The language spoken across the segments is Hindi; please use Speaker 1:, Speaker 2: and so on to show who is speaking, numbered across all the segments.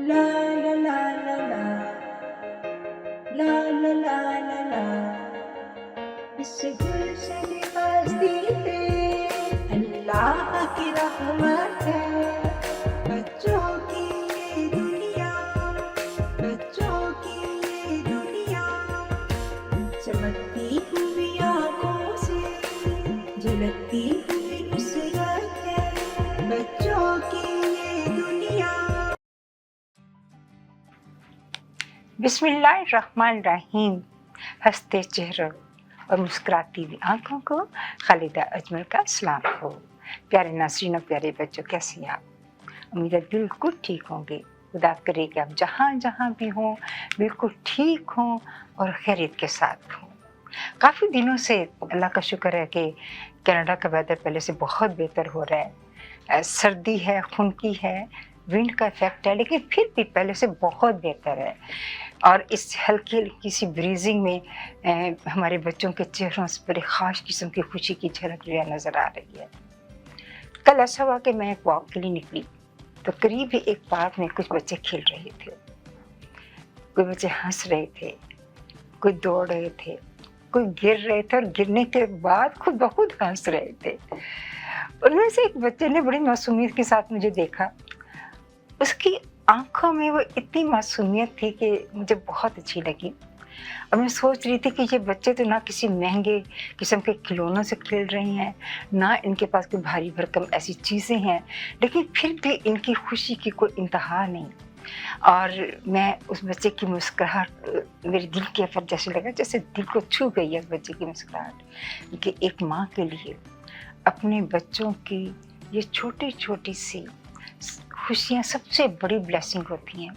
Speaker 1: La la la la la, la la la la la, इस गुलशन बस्ती पे अल्लाह की रहमत है। बच्चों की ये दुनिया, बच्चों की ये दुनिया, चमकती हुई आँखों से झलकती हुई नुसरत है। बच्चों की ये दुनिया।
Speaker 2: बिस्मिल्लाहिर्रहमानिर्रहीम। हंसते चेहरों और मुस्कुराती हुई आँखों को खालिदा अजमल का सलाम हो। प्यारे नाज़रीन और प्यारे बच्चों, कैसे हैं आप? उम्मीद है बिल्कुल ठीक होंगे। खुदा करे कि आप जहाँ जहाँ भी हों बिल्कुल ठीक हों और खैरियत के साथ हों। काफ़ी दिनों से अल्लाह का शुक्र है कि कनाडा का वेदर पहले से बहुत बेहतर हो रहा है। सर्दी है, खुनकी है, विंड का इफेक्ट है, लेकिन फिर भी पहले से बहुत बेहतर है। और इस हल्की हल्की सी ब्रीजिंग में हमारे बच्चों के चेहरों से बड़े ख़ास किस्म की खुशी की झलक जो है नज़र आ रही है। कल ऐसा हुआ कि मैं एक वॉक के लिए निकली तो करीब ही एक पार्क में कुछ बच्चे खेल रहे थे। कोई बच्चे हंस रहे थे, कोई दौड़ रहे थे, कोई गिर रहे थे और गिरने के बाद खुद ब खुद हंस रहे थे। उनमें से एक बच्चे ने बड़ी मासूमियत के साथ मुझे देखा। उसकी आँखों में वो इतनी मासूमियत थी कि मुझे बहुत अच्छी लगी। और मैं सोच रही थी कि ये बच्चे तो ना किसी महंगे किस्म के खिलौनों से खेल रहे हैं, ना इनके पास कोई भारी भरकम ऐसी चीज़ें हैं, लेकिन फिर भी इनकी खुशी की कोई इंतहा नहीं। और मैं उस बच्चे की मुस्कुराहट मेरे दिल के ऊपर जैसे लगा जैसे दिल को छू गई है उस बच्चे की मुस्कुराहट। कि एक माँ के लिए अपने बच्चों की ये छोटी छोटी सी खुशियाँ सबसे बड़ी ब्लेसिंग होती हैं।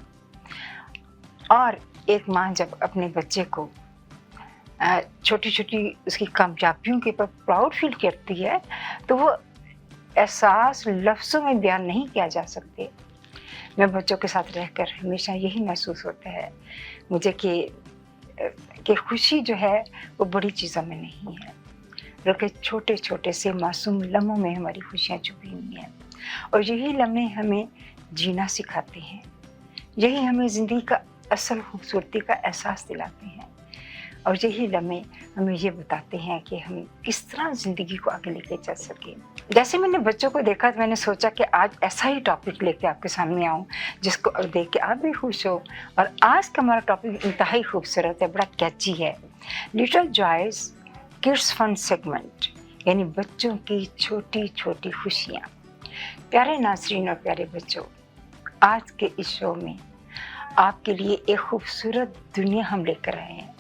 Speaker 2: और एक माँ जब अपने बच्चे को छोटी छोटी उसकी कामयाबियों के ऊपर प्राउड फील करती है तो वो एहसास लफ्ज़ों में बयान नहीं किया जा सकते। मैं बच्चों के साथ रहकर हमेशा यही महसूस होता है मुझे कि खुशी जो है वो बड़ी चीज़ों में नहीं है, बल्कि छोटे छोटे से मासूम लम्हों में हमारी खुशियाँ छुपी हुई हैं। और यही लम्हे हमें जीना सिखाते हैं, यही हमें ज़िंदगी का असल खूबसूरती का एहसास दिलाते हैं। और यही लम्हे हमें ये बताते हैं कि हम किस तरह ज़िंदगी को आगे लेके चल सकें। जैसे मैंने बच्चों को देखा तो मैंने सोचा कि आज ऐसा ही टॉपिक लेके आपके सामने आऊँ जिसको देख के आप भी खुश हो। और आज का हमारा टॉपिक इंतहाई खूबसूरत है, बड़ा कैची है। Little joys kids fun segment, यानी बच्चों की छोटी छोटी खुशियाँ। प्यारे नाज़रीन और प्यारे बच्चों, आज के इस शो में आपके लिए एक खूबसूरत दुनिया हम लेकर आए हैं।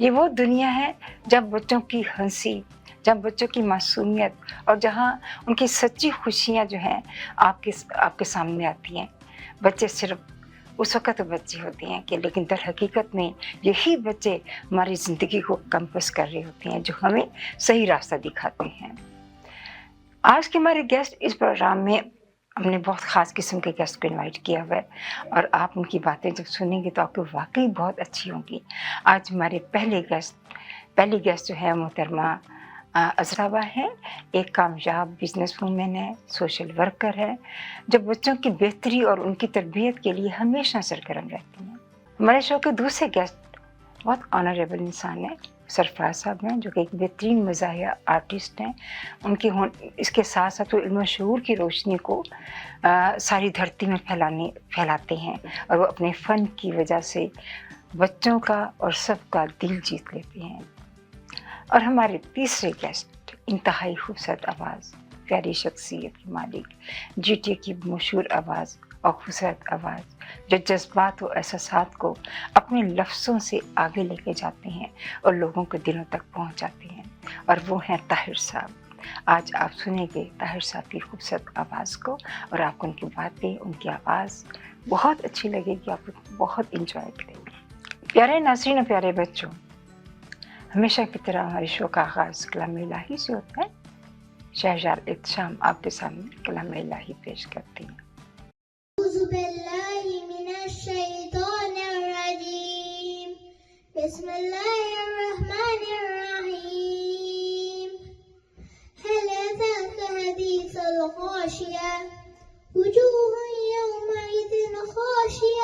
Speaker 2: ये वो दुनिया है जब बच्चों की हंसी, जब बच्चों की मासूमियत और जहाँ उनकी सच्ची खुशियाँ जो हैं आपके सामने आती हैं। बच्चे सिर्फ उस वक़्त बच्चे होते हैं कि लेकिन दर हकीकत में यही बच्चे हमारी ज़िंदगी को कंपास कर रहे होते हैं, जो हमें सही रास्ता दिखाते हैं। आज के हमारे गेस्ट इस प्रोग्राम में हमने बहुत ख़ास किस्म के गेस्ट को इनवाइट किया हुआ है और आप उनकी बातें जब सुनेंगे तो आपको वाकई बहुत अच्छी होंगी। आज हमारे पहली गेस्ट जो है मोहतरमा अज़राबा है। एक कामयाब बिजनेस वूमेन है, सोशल वर्कर है, जो बच्चों की बेहतरी और उनकी तरबियत के लिए हमेशा सरगर्म रहती हैं। हमारे शो के दूसरे गेस्ट बहुत ऑनरेबल इंसान है, सरफराज साहब हैं, जो कि एक बेहतरीन मज़ाहिया आर्टिस्ट हैं। उनके इसके साथ साथ वो इल्म शऊर की रोशनी को सारी धरती में फैलाते हैं और वो अपने फ़न की वजह से बच्चों का और सबका दिल जीत लेते हैं। और हमारे तीसरे गेस्ट इंतहाई खूबसूरत आवाज़, प्यारी शख्सियत के मालिक, GTA की मशहूर आवाज़ और खूबसूरत आवाज़, जो जज्बात और एहसासात को अपने लफ्ज़ों से आगे लेके जाते हैं और लोगों के दिलों तक पहुंचाते हैं, और वो हैं ताहिर साहब। आज आप सुनेंगे ताहिर साहब की खूबसूरत आवाज़ को और आपको उनकी बातें, उनकी आवाज़ बहुत अच्छी लगेगी, आप बहुत इंजॉय करेंगे। प्यारे नाज़रीन और प्यारे बच्चों, हमेशा की तरह हमारे शो का आगाज़ कलाम इलाही से होता है। शहजाद इत्शाम आपके सामने कलाम इलाही पेश करती हैं।
Speaker 3: वजूह यौमइज़िन खाशिया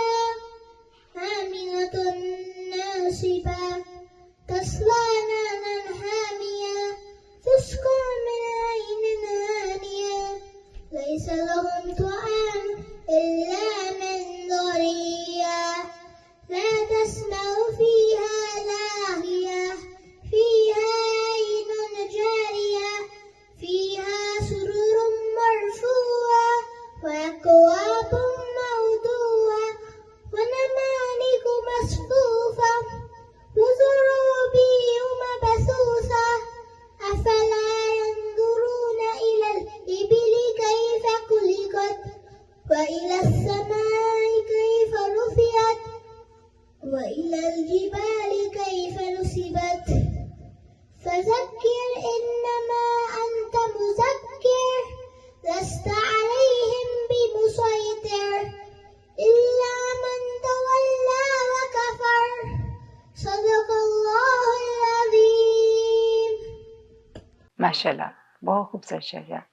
Speaker 2: माशाल्लाह, बहुत खूबसूरत शहजाद।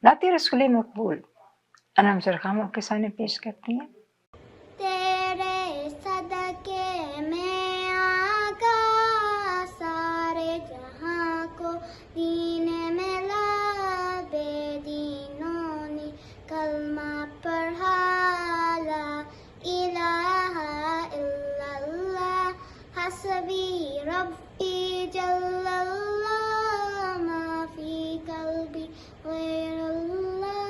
Speaker 2: नाते रसूल मकबूल अनम सरखाम आपके सामने पेश करती हैं।
Speaker 3: तेरे सदके में आका सारे जहां को दीन में ला बेदीनों ने कलमा पढ़ा ला इलाहा इल्लल्लाह हस्बी रब्बी जल्लल्लाह माफी कल्बी गैरुल्लाह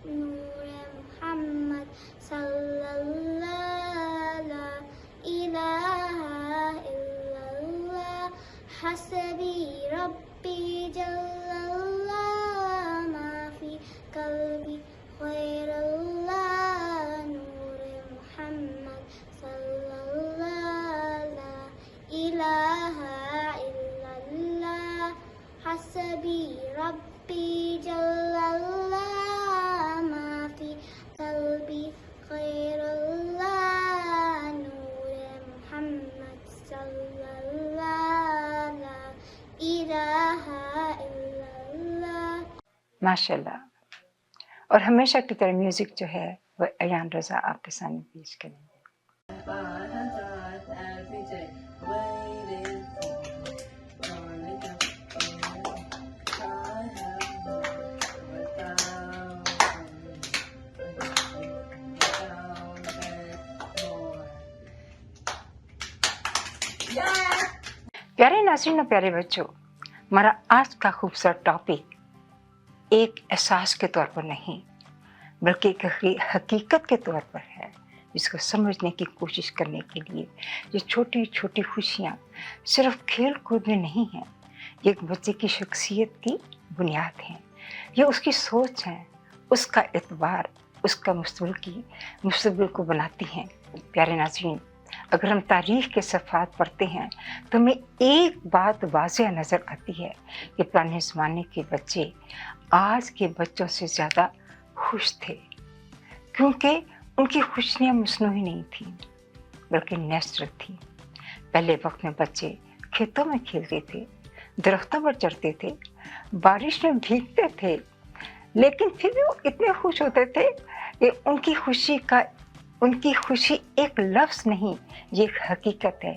Speaker 3: नूरे मुहम्मद सल्लल्लाहु ला इलाहा इल्लल्लाह हस्बी रब्बी जल्लल्लाह माफी कल्बी गैरुल्लाह नूरे मुहम्मद सल्लल्लाहु ला इलाहा इल्लल्लाह हस्बी रब्बी जल्लल्लाह माफी कल्बी खैरुल्लाह नूरे मुहम्मद सल्लल्लाहु ला इलाहा इल्लल्लाह।
Speaker 2: माशाल्लाह। और हमेशा की तरह म्यूजिक जो है वो अयान रजा आपके सामने पेश करेंगे। प्यारे नाज़रीन और प्यारे बच्चों, हमारा आज का खूबसूरत टॉपिक एक एहसास के तौर पर नहीं बल्कि एक हकीकत के तौर पर है, जिसको समझने की कोशिश करने के लिए ये छोटी छोटी खुशियाँ सिर्फ खेल कूद में नहीं हैं, ये एक बच्चे की शख्सियत की बुनियाद हैं। ये उसकी सोच है, उसका एतबार, उसका मुस्तकबिल को बनाती हैं। प्यारे नाज़रीन, अगर हम तारीख़ के सफ़ात पढ़ते हैं तो हमें एक बात वाज़ेह नज़र आती है कि पुराने ज़माने के बच्चे आज के बच्चों से ज़्यादा खुश थे, क्योंकि उनकी खुशियाँ मसनूई नहीं थीं बल्कि नेचुरल थी। पहले वक्त में बच्चे खेतों में खेलते थे, दरख्तों पर चढ़ते थे, बारिश में भीगते थे, लेकिन फिर भी वो इतने खुश होते थे कि उनकी खुशी एक लफ्ज़ नहीं, ये एक हकीकत है,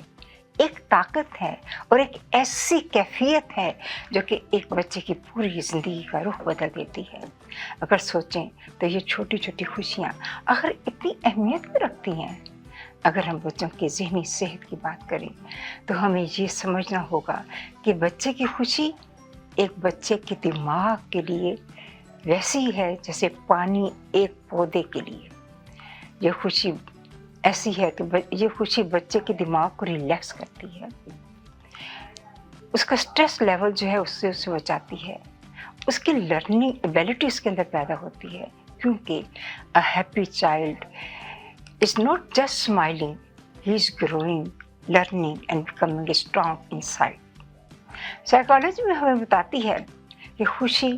Speaker 2: एक ताकत है और एक ऐसी कैफियत है जो कि एक बच्चे की पूरी ज़िंदगी का रुख बदल देती है। अगर सोचें तो ये छोटी छोटी खुशियाँ आखिर इतनी अहमियत भी रखती हैं। अगर हम बच्चों की ज़हनी सेहत की बात करें तो हमें ये समझना होगा कि बच्चे की खुशी एक बच्चे के दिमाग के लिए वैसी है जैसे पानी एक पौधे के लिए। ये खुशी ऐसी है कि ये खुशी बच्चे के दिमाग को रिलैक्स करती है, उसका स्ट्रेस लेवल जो है उससे बचाती है, उसकी लर्निंग एबिलिटी उसके अंदर पैदा होती है, क्योंकि a happy child is not just smiling, he is growing, learning and becoming strong inside. Psychology में हमें बताती है कि खुशी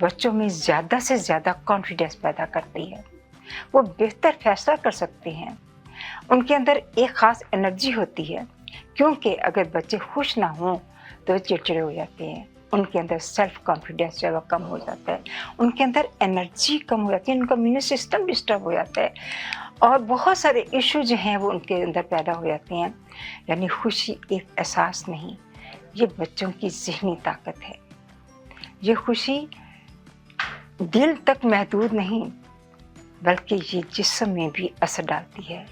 Speaker 2: बच्चों में ज़्यादा से ज़्यादा कॉन्फिडेंस पैदा करती है, वो बेहतर फैसला कर सकते हैं, उनके अंदर एक ख़ास एनर्जी होती है, क्योंकि अगर बच्चे खुश ना हों तो चिड़चिड़े हो जाते हैं, उनके अंदर सेल्फ कॉन्फिडेंस जो है वह कम हो जाता है, उनके अंदर एनर्जी कम हो जाती है, उनका इम्यून सिस्टम डिस्टर्ब हो जाता है और बहुत सारे इशू जो हैं वो उनके अंदर पैदा हो जाते हैं। यानी खुशी एक एहसास नहीं, ये बच्चों की ज़हनी ताकत है। ये खुशी दिल तक महदूद नहीं बल्कि ये जिस्म में भी असर डालती है,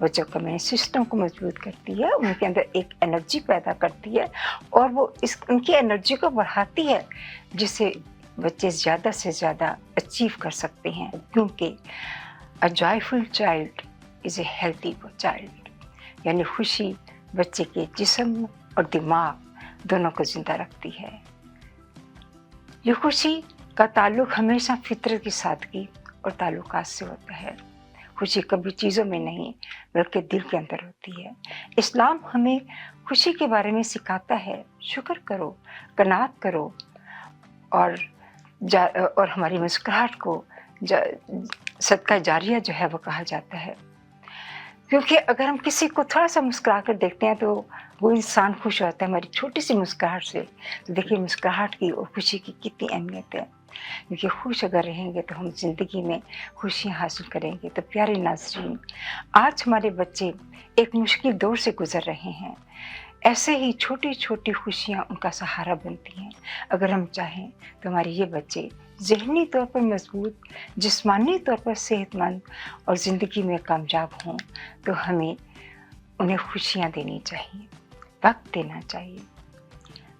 Speaker 2: बच्चों का इम्यून सिस्टम को मजबूत करती है, उनके अंदर एक एनर्जी पैदा करती है और वो उनकी एनर्जी को बढ़ाती है, जिससे बच्चे ज़्यादा से ज़्यादा अचीव कर सकते हैं, क्योंकि अ joyful child is a healthy child. यानी खुशी बच्चे के जिस्म और दिमाग दोनों को ज़िंदा रखती है। ये खुशी का ताल्लुक़ हमेशा फितरत की सादगी और ताल्लुकात से होता है। खुशी कभी चीज़ों में नहीं बल्कि दिल के अंदर होती है। इस्लाम हमें खुशी के बारे में सिखाता है, शुक्र करो, कनात करो और हमारी मुस्कुराहट को सदका जारिया जो है वो कहा जाता है। क्योंकि अगर हम किसी को थोड़ा सा मुस्कुरा कर देखते हैं तो वो इंसान खुश होता है हमारी छोटी सी मुस्कुराहट से। तो देखिए मुस्कुराहट की और खुशी की कितनी अहमियत है, क्योंकि खुश अगर रहेंगे तो हम ज़िंदगी में खुशियाँ हासिल करेंगे। तो प्यारे नाज़रीन, आज हमारे बच्चे एक मुश्किल दौर से गुज़र रहे हैं। ऐसे ही छोटी-छोटी खुशियाँ उनका सहारा बनती हैं। अगर हम चाहें तो हमारे ये बच्चे ज़हनी तौर पर मज़बूत, जिस्मानी तौर पर सेहतमंद और ज़िंदगी में कामयाब हों, तो हमें उन्हें खुशियाँ देनी चाहिए, वक़्त देना चाहिए,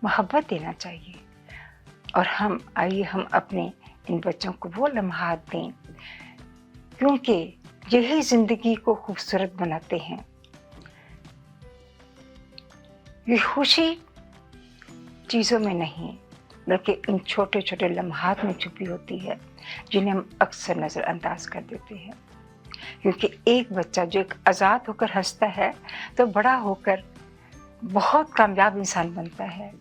Speaker 2: मोहब्बत देना चाहिए। और आइए हम अपने इन बच्चों को वो लम्हात दें, क्योंकि यही ज़िंदगी को खूबसूरत बनाते हैं। ये खुशी चीज़ों में नहीं, बल्कि इन छोटे-छोटे लम्हात में छुपी होती है, जिन्हें हम अक्सर नज़रअंदाज कर देते हैं। क्योंकि एक बच्चा जो एक आज़ाद होकर हँसता है, तो बड़ा होकर बहुत कामयाब इंसान बनता है,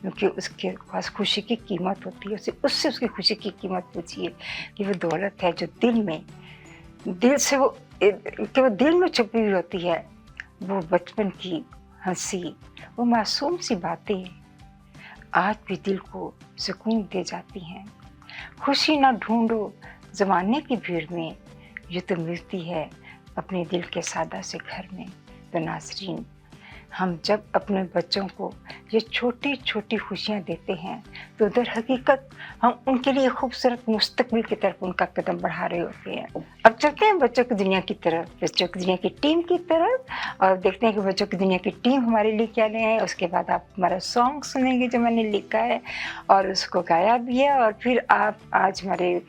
Speaker 2: क्योंकि उसके पास खुशी की कीमत होती है। उससे उसकी खुशी की कीमत पूछिए कि वो दौलत है जो दिल में छुपी हुई होती है। वो बचपन की हंसी, वो मासूम सी बातें आज भी दिल को सुकून दे जाती हैं। खुशी ना ढूंढो ज़माने की भीड़ में, ये तो मिलती है अपने दिल के सादा से घर में। तो नाज़रीन, हम जब अपने बच्चों को ये छोटी-छोटी खुशियाँ देते हैं, तो दर हकीकत हम उनके लिए खूबसूरत मुस्तकबिल की तरफ उनका कदम बढ़ा रहे होते हैं। अब चलते हैं बच्चों की दुनिया की तरफ, बच्चों की दुनिया की टीम की तरफ, और देखते हैं कि बच्चों की दुनिया की टीम हमारे लिए क्या ले आए। उसके बाद आप हमारा सॉन्ग सुनेंगे जो मैंने लिखा है और उसको गाया भी है, और फिर आप आज हमारे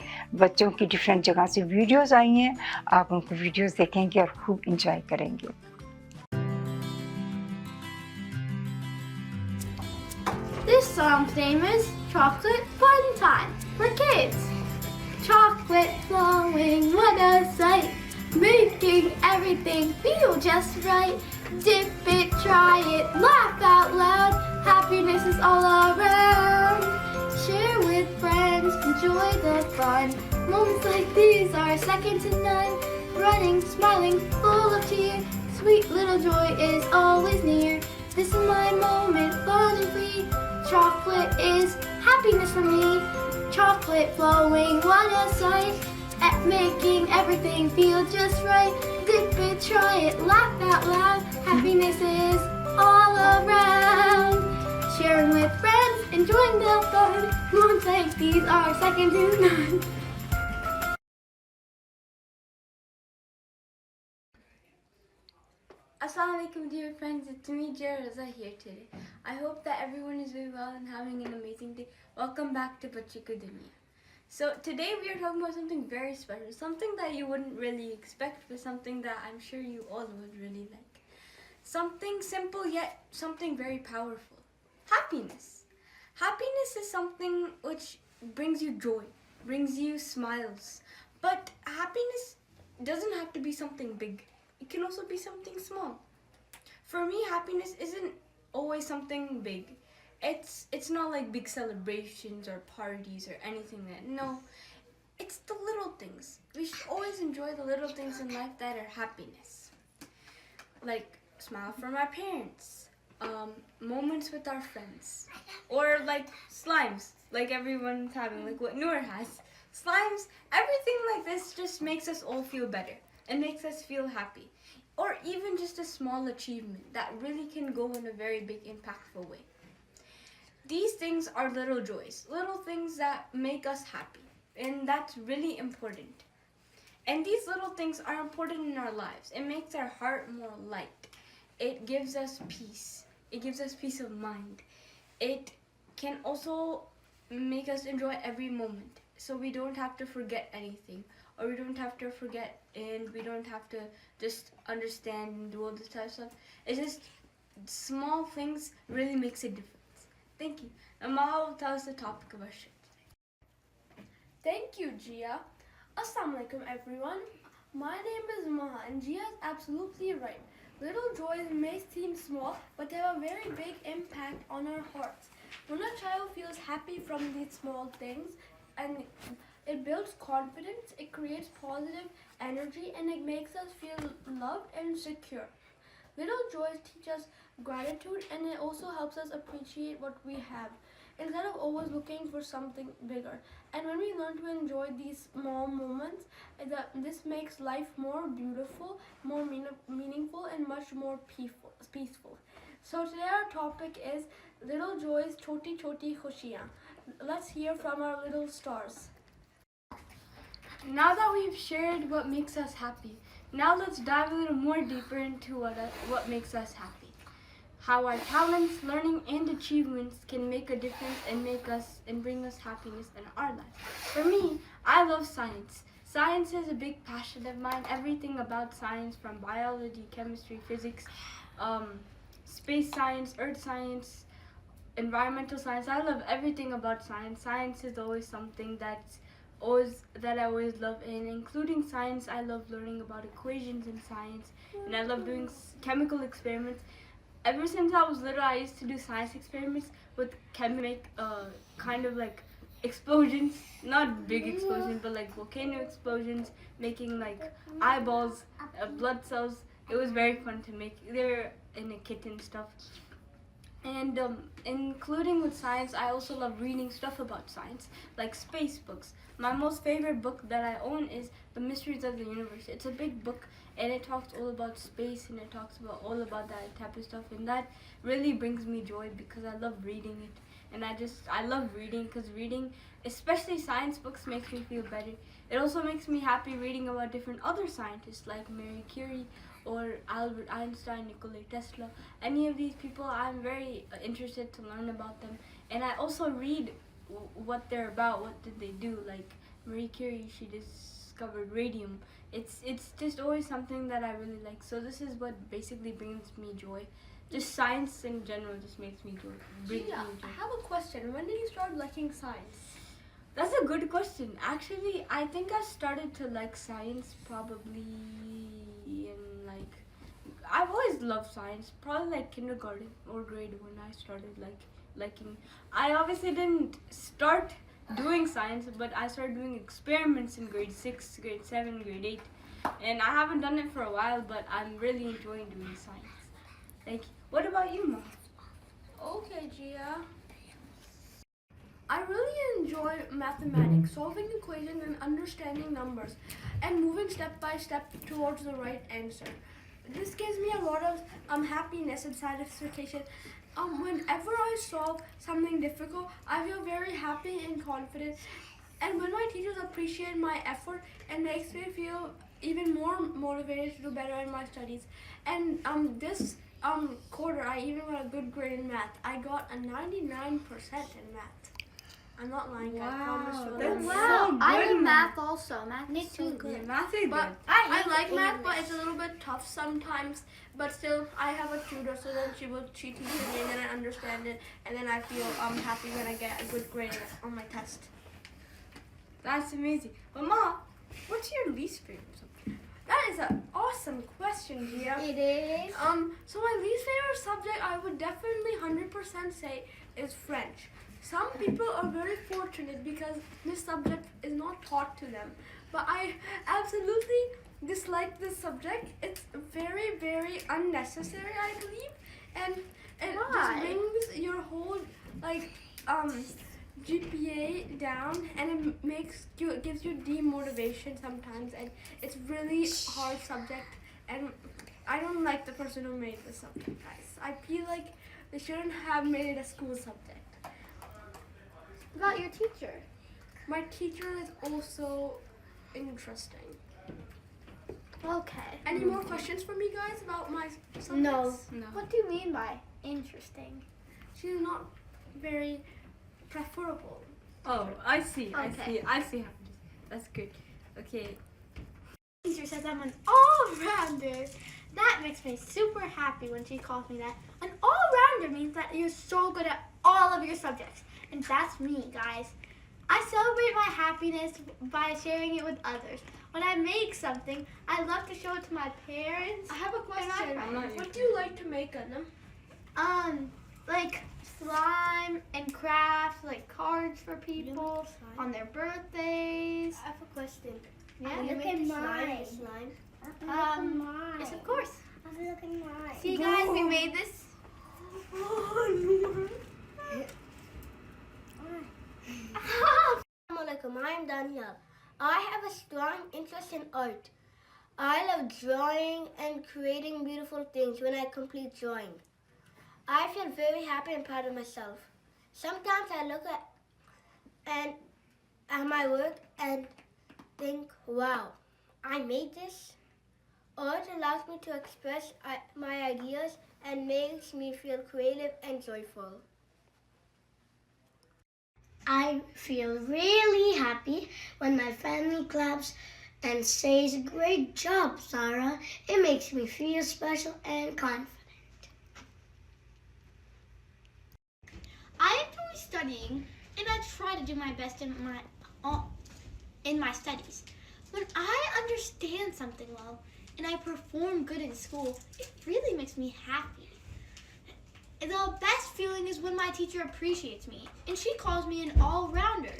Speaker 2: बच्चों की डिफरेंट जगह से वीडियोज़ आई हैं, आप उनको वीडियोज़ देखेंगे और खूब इंजॉय करेंगे।
Speaker 3: This song's name is Chocolate Fun Time for Kids. Chocolate flowing, what a sight, making everything feel just right. Dip it, try it, laugh out loud, happiness is all around. Share with friends, enjoy the fun. Moments like these are second to none. Running, smiling, full of cheer, sweet little joy is always near. This is my moment, fun and free. Chocolate is happiness for me. Chocolate flowing, what a sight, at making everything feel just right. Dip it, try it, laugh out loud, happiness is all around. Sharing with friends, enjoying the fun, moments like these are second to none. Assalamualaikum dear friends, it's me Jaraza here today. I hope that everyone is very well and having an amazing day. Welcome back to Bachchi Ki Duniya. So today we are talking about something very special, something that you wouldn't really expect, but something that I'm sure you all would really like. Something simple yet something very powerful. Happiness. Happiness is something which brings you joy, brings you smiles. But happiness doesn't have to be something big. It can also be something small. For me, happiness isn't always something big. It's not like big celebrations or parties or anything that. No, it's the little things. We should always enjoy the little things in life that are happiness. Like smile from our parents, moments with our friends, or like slimes, like everyone's having, like what Noor has. Slimes, everything like this just makes us all feel better. It makes us feel happy. Or even just a small achievement that really can go in a very big, impactful way. These things are little joys, little things that make us happy. And that's really important. And these little things are important in our lives. It makes our heart more light. It gives us peace. It gives us peace of mind. It can also make us enjoy every moment. So we don't have to forget anything. Or we don't have to forget, and we don't have to just understand and do all this type of stuff. It's just small things really makes a difference. Thank you. And Ma will tell us the topic of our show today.
Speaker 4: Thank you, Gia. Assalamualaikum everyone. My name is Maha and Gia is absolutely right. Little joys may seem small, but they have a very big impact on our hearts. When a child feels happy from these small things, and It builds confidence, it creates positive energy, and it makes us feel loved and secure. Little joys teach us gratitude, and it also helps us appreciate what we have instead of always looking for something bigger. And when we learn to enjoy these small moments, this makes life more beautiful, more meaningful, and much more peaceful. So today our topic is Little Joys, Choti Choti Khushiyan. Let's hear from our little stars. Now that we've shared what makes us happy, now let's dive a little more deeper into what makes us happy. How our talents, learning, and achievements can make a difference and bring us happiness in our lives. For me, I love science. Science is a big passion of mine. Everything about science, from biology, chemistry, physics, space science, earth science, environmental science. I love everything about science. Science is always something that I always love, and including science, I love learning about equations in science, and I love doing chemical experiments. Ever since I was little, I used to do science experiments with make kind of like explosions, not big explosions, but like volcano explosions, making like eyeballs, blood cells. It was very fun to make. They were in a kit and stuff. And including with science, I also love reading stuff about science, like space books. My most favorite book that I own is The Mysteries of the Universe. It's a big book, and it talks all about space, and it talks about all about that type of stuff, and that really brings me joy because I love reading it. And I love reading because reading, especially science books, makes me feel better. It also makes me happy reading about different other scientists like Marie Curie or Albert Einstein, Nikola Tesla. Any of these people, I'm very interested to learn about them. And I also read what they're about, what did they do. Like Marie Curie, she discovered radium. It's just always something that I really like. So this is what basically brings me joy. Just science in general just makes me joy. Gina, I have a question. When did you start liking science?
Speaker 2: That's a good question. Actually, I think I started to like science probably in I've always loved science, probably like kindergarten or grade when I started liking. I obviously didn't start doing science, but I started doing experiments in grade 6, grade 7, grade 8. And I haven't done it for a while, but I'm really enjoying doing science. Thank you. What about you, Mom?
Speaker 4: Okay, Gia. I really enjoy mathematics, solving equations and understanding numbers, and moving step by step towards the right answer. This gives me a lot of happiness and satisfaction. Whenever I solve something difficult, I feel very happy and confident. And when my teachers appreciate my effort, it makes me feel even more motivated to do better in my studies. And this quarter, I even got a good grade in math. I got a 99% in math. I'm not lying, I promise you.
Speaker 2: That's
Speaker 5: Wow,
Speaker 2: so good,
Speaker 5: I love
Speaker 2: Mom.
Speaker 5: math also. Math
Speaker 4: Me
Speaker 5: is so
Speaker 4: too.
Speaker 5: good.
Speaker 2: Yeah, math is
Speaker 4: But
Speaker 2: good.
Speaker 4: I
Speaker 5: hate
Speaker 4: like math, but
Speaker 5: English.
Speaker 4: it's a little bit tough sometimes. But still, I have a tutor, so then she teaches me, and then I understand it, and then I feel happy when I get a good grade on my test.
Speaker 2: That's amazing. But Mom, what's your least favorite subject?
Speaker 4: That is an awesome question, Gia.
Speaker 5: It is.
Speaker 4: So my least favorite subject, I would definitely 100% say, is French. Some people are very fortunate because this subject is not taught to them. But I absolutely dislike this subject. It's very, very unnecessary, I believe. And it
Speaker 5: Why?
Speaker 4: just brings your whole GPA down, and it gives you demotivation sometimes, and it's really hard subject, and I don't like the person who made this subject, guys. I feel like they shouldn't have made it a school subject.
Speaker 5: About your teacher.
Speaker 4: My teacher is also interesting.
Speaker 5: Okay.
Speaker 4: Any more questions for me, guys, about my subjects?
Speaker 5: No.
Speaker 2: No.
Speaker 5: What do you mean by interesting?
Speaker 4: She's not very preferable.
Speaker 2: Oh, I see. I
Speaker 5: Okay.
Speaker 2: see how it is. That's good. Okay.
Speaker 5: Teacher says I'm an all-rounder. That makes me super happy when she calls me that. An all-rounder means that you're so good at all of your subjects. And that's me, guys. I celebrate my happiness by sharing it with others. When I make something, I love to show it to my parents.
Speaker 4: I have a question.
Speaker 2: I'm not
Speaker 4: What do you like to make, Anna?
Speaker 5: like slime and crafts, like cards for people on their birthdays.
Speaker 6: I have a question.
Speaker 5: Yeah,
Speaker 6: Look at mine.
Speaker 5: Yes, of course.
Speaker 6: Look at mine.
Speaker 5: See, guys, we made this.
Speaker 6: Assalamualaikum, I'm Daniel. I have a strong interest in art. I love drawing and creating beautiful things when I complete drawing. I feel very happy and proud of myself. Sometimes I look at my work and think, wow, I made this. Art allows me to express my ideas and makes me feel creative and joyful. I feel really happy when my family claps and says, "Great job, Sarah." It makes me feel special and confident.
Speaker 5: I enjoy studying, and I try to do my best in my studies. When I understand something well and I perform good in school, it really makes me happy. And the best feeling is when my teacher appreciates me and she calls me an all-rounder.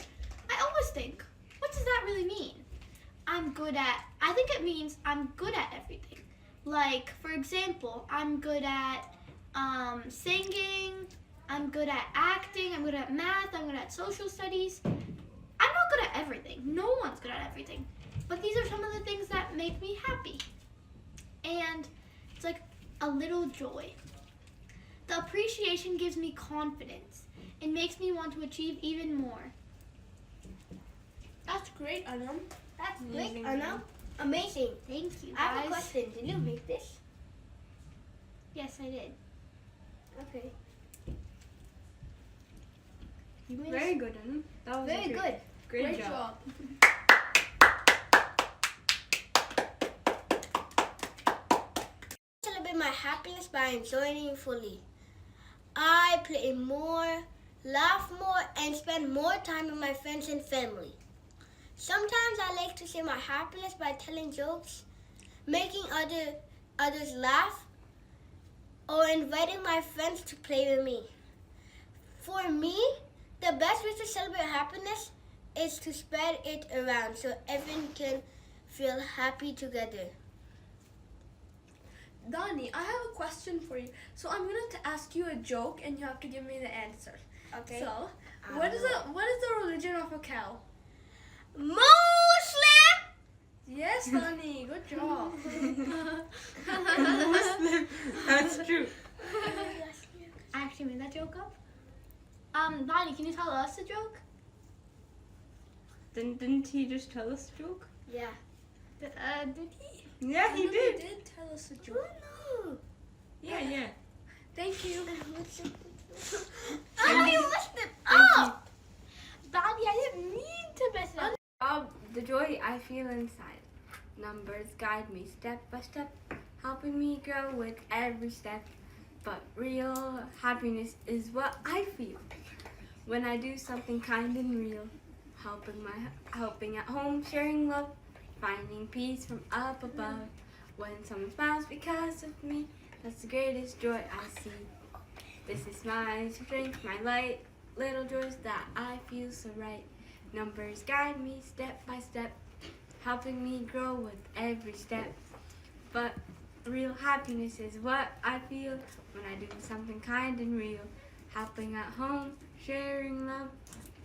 Speaker 5: I always think, what does that really mean? I think it means I'm good at everything. Like, for example, I'm good at singing, I'm good at acting, I'm good at math, I'm good at social studies. I'm not good at everything. No one's good at everything. But these are some of the things that make me happy. And it's like a little joy. The appreciation gives me confidence and makes me want to achieve even more.
Speaker 4: That's great, Anam.
Speaker 6: That's great, Anna. Amazing.
Speaker 5: Thank you,
Speaker 6: I have a
Speaker 5: guys.
Speaker 6: question. Did you make this?
Speaker 5: Yes, I did.
Speaker 6: Okay.
Speaker 4: Very good, Anam. That was
Speaker 6: Very good.
Speaker 4: Great job.
Speaker 6: Celebrate my happiness by enjoying it fully. I play more, laugh more, and spend more time with my friends and family. Sometimes I like to share my happiness by telling jokes, making others laugh, or inviting my friends to play with me. For me, the best way to celebrate happiness is to spread it around so everyone can feel happy together.
Speaker 4: Dani, I have a question for you. So I'm going to ask you a joke and you have to give me the answer.
Speaker 6: Okay.
Speaker 4: So, what is the religion of a cow?
Speaker 6: Muslim!
Speaker 4: Yes, Dani, good job.
Speaker 2: That's true.
Speaker 5: I actually made that joke up. Bonnie, can you tell us a joke?
Speaker 2: Didn't he just tell us a joke?
Speaker 6: Yeah.
Speaker 5: Did he?
Speaker 2: Yeah, he
Speaker 4: Dani
Speaker 2: did.
Speaker 4: did tell us a joke.
Speaker 6: No.
Speaker 2: Yeah.
Speaker 4: Thank you.
Speaker 5: Oh, you messed it up! Bonnie, I didn't mean to mess it up.
Speaker 3: The joy I feel inside. Numbers guide me step by step, helping me grow with every step. But real happiness is what I feel when I do something kind and real. Helping at home, sharing love, finding peace from up above. When someone smiles because of me, that's the greatest joy I see. This is my strength, my light, little joys that I feel so right. Numbers guide me step by step, helping me grow with every step. But real happiness is what I feel when I do something kind and real. Helping at home, sharing love,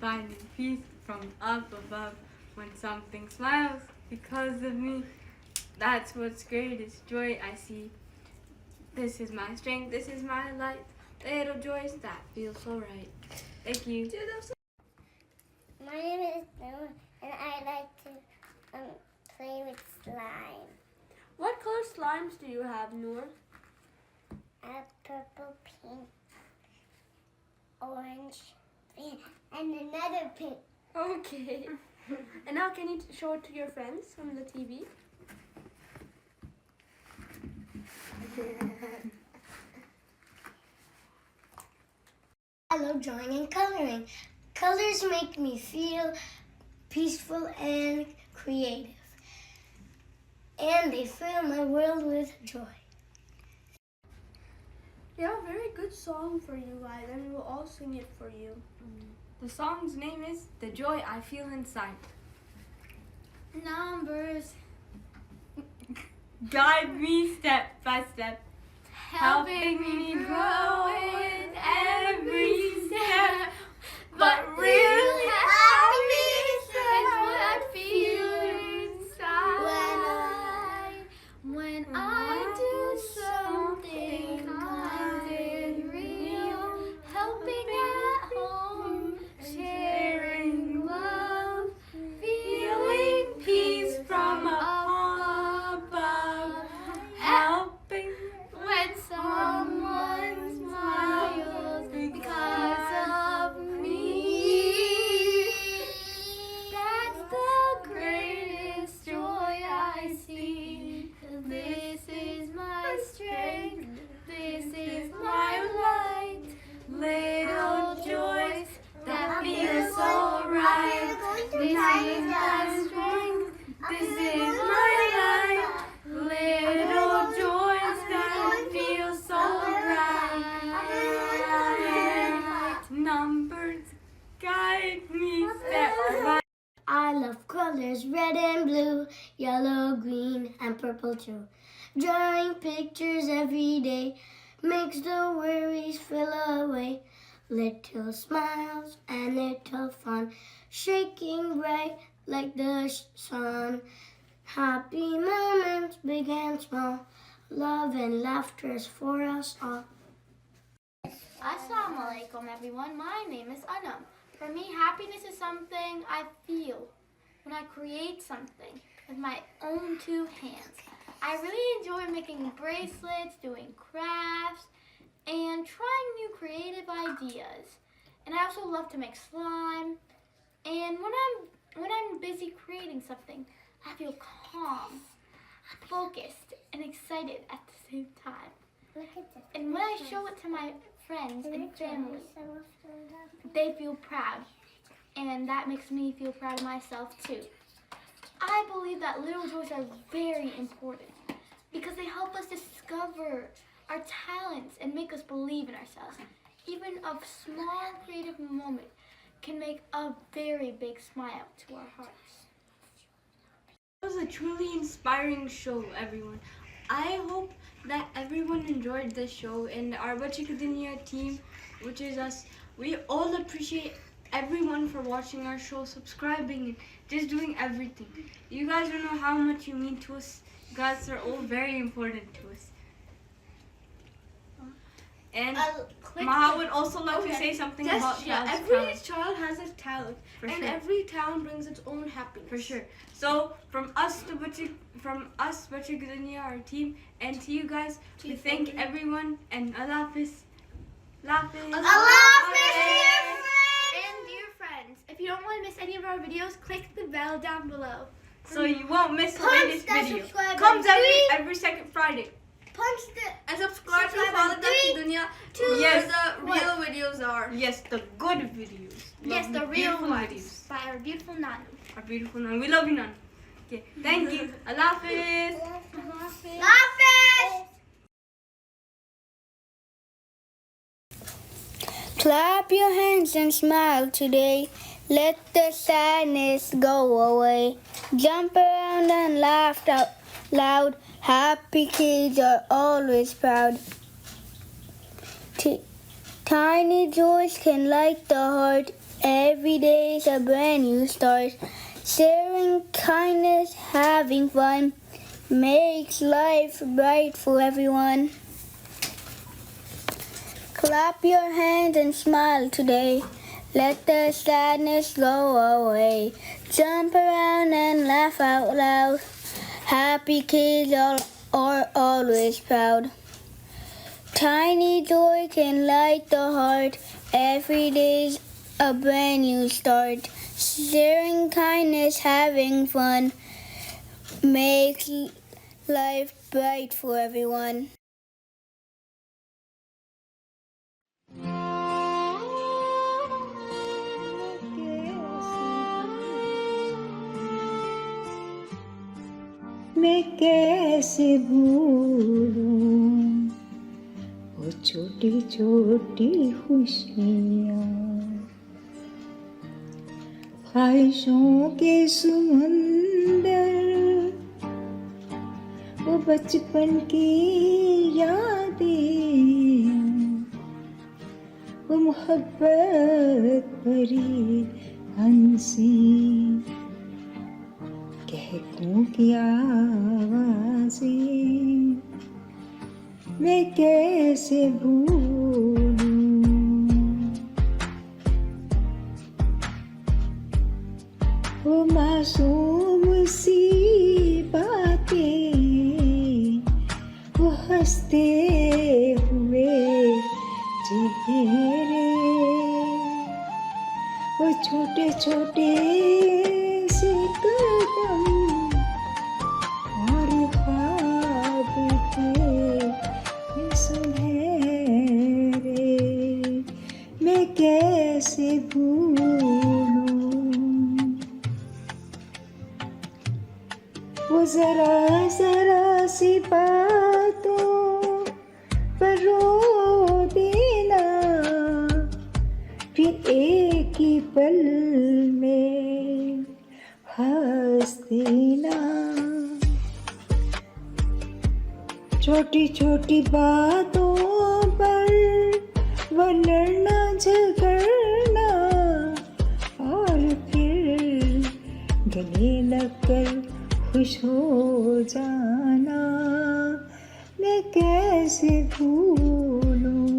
Speaker 3: finding peace from up above. When something smiles because of me, that's what's greatest joy I see. This is my strength, this is my light, little joys that feel so right. Thank you.
Speaker 6: My name is Noah, and I like to play with slime.
Speaker 4: What color slimes do you have, Noor?
Speaker 6: Purple, pink, orange, pink, and another pink.
Speaker 4: Okay. And now can you show it to your friends on the TV?
Speaker 6: I love drawing and coloring. Colors make me feel peaceful and creative, and they fill my world with joy.
Speaker 4: We have a very good song for you guys, and we will all sing it for you.
Speaker 3: The song's name is The Joy I Feel Inside.
Speaker 5: Numbers
Speaker 3: Guide me step by step,
Speaker 5: helping me grow in every step.
Speaker 3: but
Speaker 5: Real happiness is what I feel inside when I do something kind and real, helping at home, sharing love, feeling peace from above,
Speaker 3: helping
Speaker 5: when someone smiles because of me. That's the greatest joy I see. This is my strength. This is my light. Little joys that feel so right. This is my strength. This is my light. Little joys that feel so bright.
Speaker 3: numbers guide me step by
Speaker 6: I love colors red and blue, yellow, green, and purple too. Drawing pictures every day makes the worries feel away. Little smiles and little fun, shaking bright like the sun. Happy moments, big and small, love and laughter is for us all.
Speaker 5: Assalamu alaikum everyone, my name is Anam. For me, happiness is something I feel when I create something with my own two hands. I really enjoy making bracelets, doing crafts, and trying new creative ideas. And I also love to make slime. And when I'm busy creating something, I feel calm, focused, and excited at the same time. And when I show it to my friends and family, they feel proud. And that makes me feel proud of myself too. I believe that little joys are very important because they help us discover our talents and make us believe in ourselves. Even a small creative moment can make a very big smile to our hearts.
Speaker 3: It was a truly inspiring show, everyone. I hope that everyone enjoyed this show, and our Bachi Ki Duniya team, which is us, we all appreciate everyone for watching our show, subscribing, and just doing everything. You guys don't know how much you mean to us. You guys are all very important to us. And Maha would also like to say something about child's
Speaker 4: every
Speaker 3: talent.
Speaker 4: child has a talent,
Speaker 3: For
Speaker 4: and
Speaker 3: sure.
Speaker 4: every talent brings its own happiness.
Speaker 3: For sure. So from us, Bachi Ki Duniya, our team, and to you guys, we thank everyone, and Allah Hafiz. Allah Hafiz.
Speaker 5: And dear friends, if you don't want to miss any of our videos, click the bell down below.
Speaker 3: So you won't miss the
Speaker 6: Punch
Speaker 3: latest
Speaker 6: that
Speaker 3: video.
Speaker 6: subscribe
Speaker 3: Comes
Speaker 6: button.
Speaker 3: every second Friday.
Speaker 6: Punch the
Speaker 4: And subscribe to
Speaker 6: Subscribe
Speaker 4: Father
Speaker 6: and
Speaker 4: Dutch Dunya to
Speaker 3: Yes.
Speaker 4: where the real videos are.
Speaker 3: Yes, the good videos.
Speaker 5: Yes,
Speaker 3: Love
Speaker 5: the real
Speaker 3: beautiful
Speaker 5: ones
Speaker 3: videos.
Speaker 5: by our beautiful Nanu.
Speaker 3: Our beautiful Nan. We love you, Nan. Okay, thank you. Allah Hafiz.
Speaker 6: Clap your hands and smile today. Let the sadness go away. Jump around and laugh out loud. Happy kids are always proud. Tiny joys can light the heart. Every day is a brand new start. Sharing kindness, having fun makes life bright for everyone. Clap your hands and smile today. Let the sadness go away. Jump around and laugh out loud. Happy kids are always proud. Tiny joy can light the heart. Every day's a brand new start. Sharing kindness, having fun makes life bright for everyone.
Speaker 1: मैं कैसे भूलूं वो
Speaker 2: वो छोटी छोटी खुशियाँ, ख्वाहिशों के समुंदर, वो बचपन की यादें, वो मोहब्बत भरी हंसी, कहकों की आवाज़ें मैं कैसे भूलूं। वो मासूम सी बातें, वो हंसते हुए चेहरे, वो छोटे छोटे से कदम और ख्वाब के सुनहरे मैं कैसे भूलूं। वो जरा जरा सी बातों पर रो देना, फिर एक ही पल में हंस देना। छोटी छोटी बातों पर वो लड़ना झगड़ना, और फिर गले लगकर खुश हो जाना मैं कैसे भूलूं।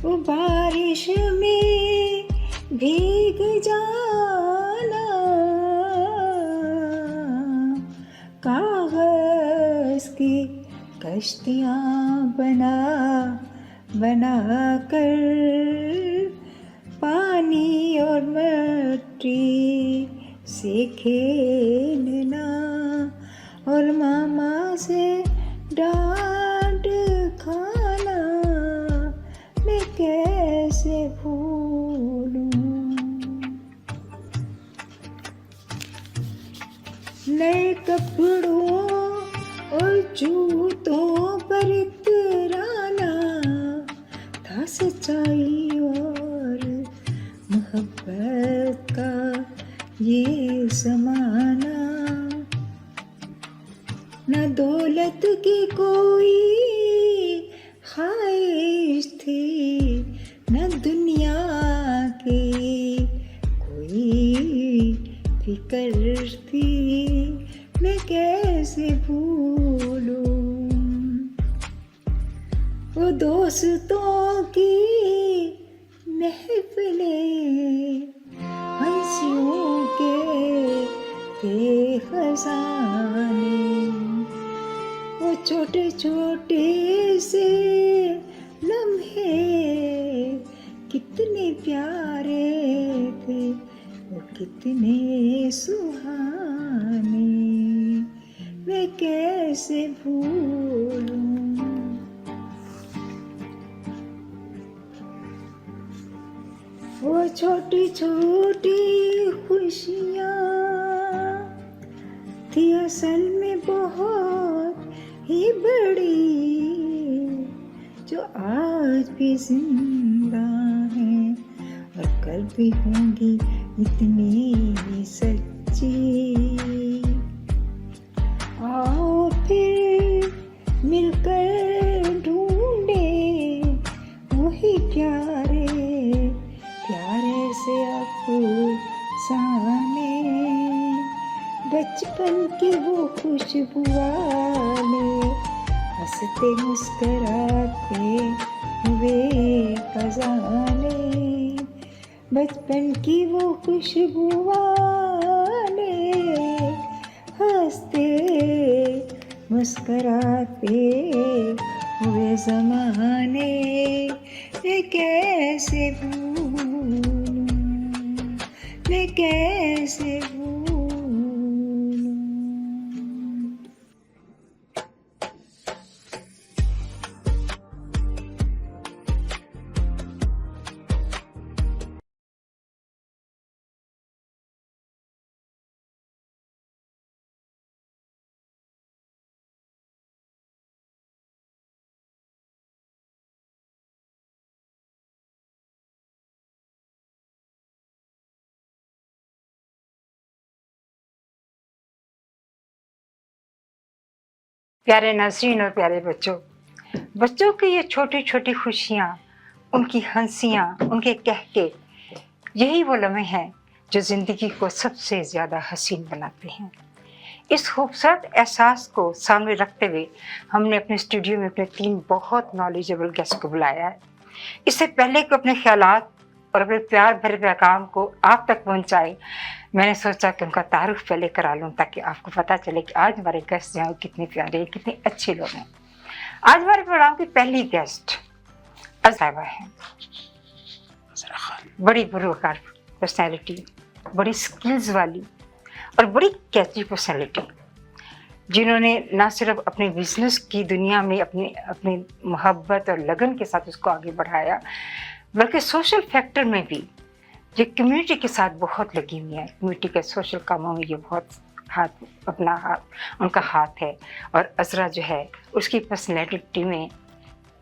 Speaker 2: वो बारिश में भीग जाना, कागज की कश्तियाँ बना बना कर, पानी और मिट्टी से खेलना, और मामा से डांट खाना मैं कैसे भूलूं। नए कपड़ों और जूतों पर इतराना था सच्चाई और मोहब्बत का ये ज़माना। न दौलत की कोई ख्वाहिश थी, न दुनिया की कोई फिक्र थी मैं कैसे भूलूं। वो दोस्तों की महफिलें, हंसियों के थे खजाने, वो छोटे छोटे से लम्हे कितने प्यारे थे, वो कितने सुहाने मैं कैसे भूलूं। वो छोटी छोटी खुशियाँ थी असल में बहुत ही बड़ी, जो आज भी जिंदा हैं और कल भी होंगी इतनी सच्ची। आओ फिर मिलकर ढूंढे वही प्यारे प्यारे से अफसाने, बचपन की वो खुशबू वाले हंसते मुस्कराते हुए खजाने, बचपन की वो खुशबू वाले हंसते मुस्कराते हुए ज़माने मैं कैसे भूलूं, मैं कैसे भूलूं। प्यारे नाज़रीन और प्यारे बच्चों, बच्चों की ये छोटी छोटी खुशियाँ, उनकी हंसियाँ, उनके कहके, यही वो लम्हे हैं जो ज़िंदगी को सबसे ज़्यादा हसीन बनाते हैं। इस खूबसूरत एहसास को सामने रखते हुए हमने अपने स्टूडियो में अपने 3 बहुत नॉलेजेबल गेस्ट को बुलाया है। इससे पहले कि अपने ख्यालात और अपने प्यार भरे पैगाम को आप तक पहुंचाए, मैंने सोचा कि उनका तारुफ पहले करा लूं ताकि आपको पता चले कि आज हमारे गेस्ट जो हैं कितने प्यारे, कितने अच्छे लोग हैं। आज हमारे प्रोग्राम की पहली गेस्ट अज़रा हैं। बड़ी बुरवकार पर्सनैलिटी, बड़ी स्किल्स वाली और बड़ी कैची पर्सनैलिटी, जिन्होंने ना सिर्फ अपने बिजनेस की दुनिया में अपनी मोहब्बत और लगन के साथ उसको आगे बढ़ाया, बल्कि सोशल फैक्टर में भी ये कम्युनिटी के साथ बहुत लगी हुई है। कम्युनिटी के सोशल कामों में ये बहुत उनका हाथ है। और अज़रा जो है उसकी पर्सनैलिटी में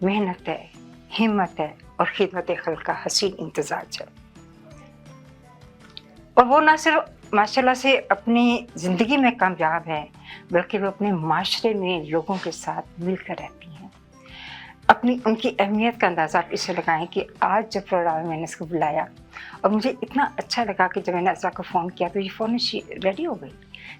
Speaker 2: मेहनत है, हिम्मत है और खिदमत खल्क़ का हसीन इम्तिज़ाज है। और वो ना सिर्फ माशाल्लाह से अपनी ज़िंदगी में कामयाब है, बल्कि वो अपने माशरे में लोगों के साथ मिलकर रहती हैं। उनकी अहमियत का अंदाज़ा आप इससे लगाएं कि आज जब प्रोग्राम में मैंने इसको बुलाया और मुझे इतना अच्छा लगा कि जब मैंने अज़रा को फ़ोन किया तो ये फ़ौरन रेडी हो गई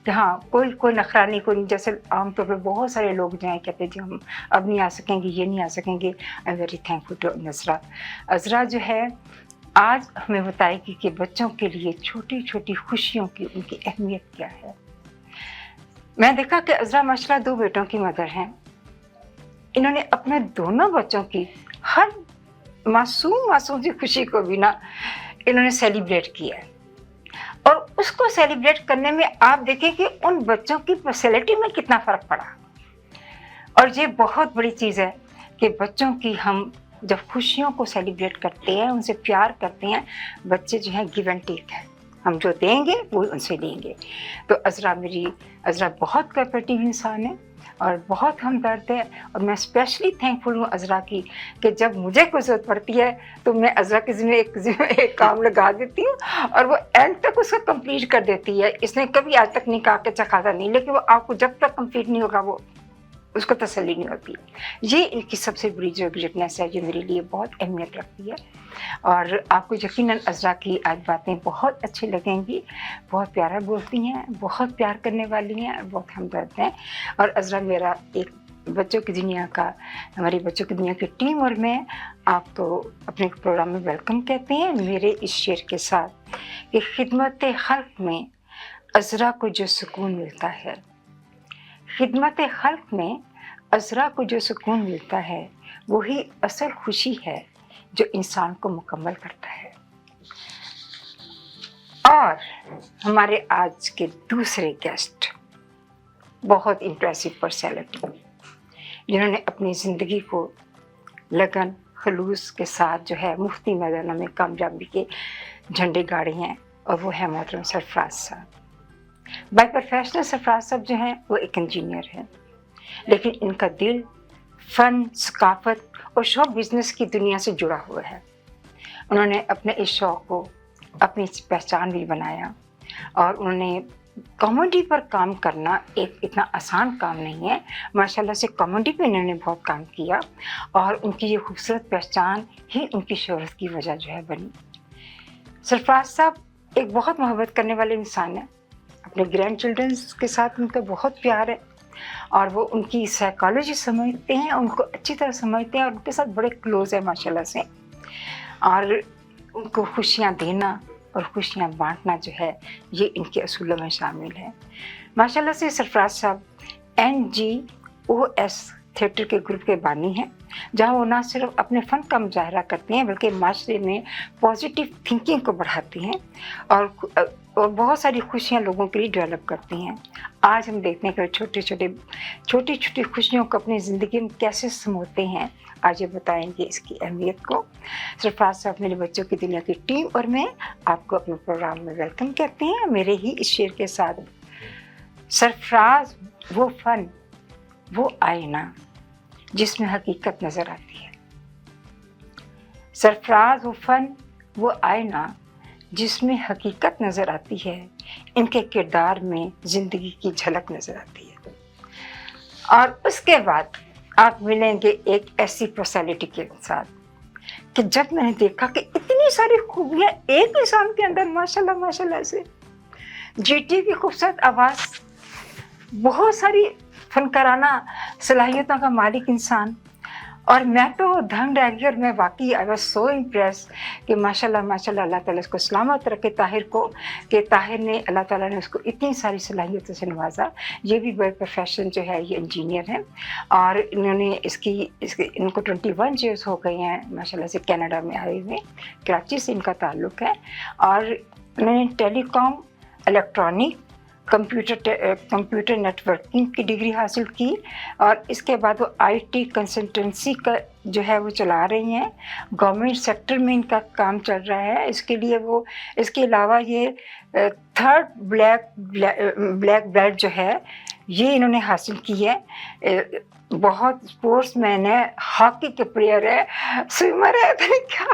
Speaker 2: कि हाँ, कोई नखरा नहीं, कोई जैसे आमतौर पर बहुत सारे लोग जो हैं कहते जी हम अब नहीं आ सकेंगे, ये नहीं आ सकेंगे। I am very thankful to Azra. Azra जो है आज हमें बताएगी कि बच्चों के लिए छोटी छोटी खुशियों की उनकी अहमियत क्या है। मैं देखा कि अज़रा माशाल्लाह 2 बेटों की मदर हैं। इन्होंने अपने दोनों बच्चों की हर मासूम सी खुशी को भी ना इन्होंने सेलिब्रेट किया है। और उसको सेलिब्रेट करने में आप देखें कि उन बच्चों की पर्सनैलिटी में कितना फ़र्क पड़ा। और ये बहुत बड़ी चीज़ है कि बच्चों की हम जब खुशियों को सेलिब्रेट करते हैं, उनसे प्यार करते हैं, बच्चे जो हैं गिव एंड टेक है, हम जो देंगे वो उनसे लेंगे। तो अज़रा बहुत कोऑपरेटिव इंसान है और बहुत हमदर्द है। और मैं स्पेशली थैंकफुल हूँ अज़रा की कि जब मुझे कोई ज़रूरत पड़ती है तो मैं अज़रा के ज़िम्मे एक काम लगा देती हूँ और वो एंड तक उसको कंप्लीट कर देती है। इसने कभी आज तक नहीं कहा कि चखाता नहीं, लेकिन वो आपको जब तक कंप्लीट नहीं होगा वो उसको तसल्ली नहीं होती। ये इनकी सबसे बड़ी जो ग्रेटनेस है, जो मेरे लिए बहुत अहमियत रखती है। और आपको यकीनन अज़रा की आज बातें बहुत अच्छी लगेंगी। बहुत प्यारा बोलती हैं, बहुत प्यार करने वाली हैं, बहुत हमदर्द हैं। और अज़रा मेरा एक बच्चों की दुनिया का, हमारी बच्चों की दुनिया की टीम और मैं आपको अपने प्रोग्राम में वेलकम कहते हैं, मेरे इस शेर के साथ कि खिदमत खल्क़ में अज़रा को जो सुकून मिलता है, खिदमत खल्क़ में अज़रा को जो सुकून मिलता है, वही असल खुशी है जो इंसान को मुकम्मल करता है। और हमारे आज के दूसरे गेस्ट बहुत इम्प्रेसिव पर्सनैलिटी, जिन्होंने अपनी ज़िंदगी को लगन खलूस के साथ जो है मुफ्ती मैदानों में कामयाबी के झंडे गाड़े हैं, और वो है मोहतरम सरफराज साहब। बाय प्रोफेशनल सरफराज साहब जो हैं वो एक इंजीनियर हैं, लेकिन इनका दिल फ़न, सकाफ़त और शो बिज़नेस की दुनिया से जुड़ा हुआ है। उन्होंने अपने इस शौक़ को अपनी पहचान भी बनाया। और उन्होंने कॉमेडी पर काम करना एक इतना आसान काम नहीं है। माशाल्लाह से कॉमेडी पे इन्होंने बहुत काम किया और उनकी ये खूबसूरत पहचान ही उनकी शोहरत की वजह जो है बनी। सरफराज साहब एक बहुत मोहब्बत करने वाले इंसान हैं। अपने ग्रैंड चिल्ड्रंस के साथ उनका बहुत प्यार है और वो उनकी साइकोलॉजी समझते हैं, उनको अच्छी तरह समझते हैं और उनके साथ बड़े क्लोज है माशाल्लाह से। और उनको खुशियाँ देना और खुशियाँ बांटना जो है ये इनके असूलों में शामिल है। माशाल्लाह से सरफराज साहब NGOS थिएटर के ग्रुप के बानी हैं, जहाँ वो ना सिर्फ अपने फ़न का मुजाहरा करते हैं बल्कि माशरे में पॉजिटिव थिंकिंग को बढ़ाती हैं और बहुत सारी खुशियाँ लोगों के लिए डेवलप करती हैं। आज हम देखते हैं कि छोटी छोटी खुशियों को अपनी ज़िंदगी में कैसे समोते हैं। आज ये बताएंगे इसकी अहमियत को। सरफराज साहब मेरे बच्चों की दुनिया की टीम और मैं आपको अपने प्रोग्राम में वेलकम कहते हैं, मेरे ही इस शेर के साथ। सरफराज वो फ़न, वो आईना जिसमें हकीकत नज़र आती है। सरफराज वो फ़न, वो आईना जिसमें हकीकत नज़र आती है। इनके किरदार में ज़िंदगी की झलक नज़र आती है। और उसके बाद आप मिलेंगे एक ऐसी पर्सनैलिटी के साथ कि जब मैंने देखा कि इतनी सारी खूबियाँ एक इंसान के अंदर माशाल्लाह माशाल्लाह से, जीटी की खूबसूरत आवाज़, बहुत सारी फनकाराना सलाहियतों का मालिक इंसान, और मैं तो दंग रह गई। और मैं वाकई आई वाज सो इम्प्रेस कि माशाल्लाह माशाल्लाह, अल्लाह ताला इसको सलामत रखे ताहिर को, कि ताहिर ने, अल्लाह ताला ने उसको इतनी सारी सलाहियतों से नवाजा। ये भी बाय प्रोफेशन जो है ये इंजीनियर हैं, और इन्होंने इनको 21 ईयर्स हो गए हैं माशाल्लाह से कनाडा में आए हुए, कराची से इनका ताल्लुक़ है। और इन्होंने टेलीकॉम, इलेक्ट्रॉनिक, कंप्यूटर नेटवर्किंग की डिग्री हासिल की, और इसके बाद वो आईटी कंसल्टेंसी का जो है वो चला रही हैं। गवर्नमेंट सेक्टर में इनका काम चल रहा है। इसके लिए वो, इसके अलावा ये 3rd ब्लैक बेल्ट जो है ये इन्होंने हासिल की है। बहुत स्पोर्ट्समैन है, हॉकी के प्लेयर है, स्विमर है, क्या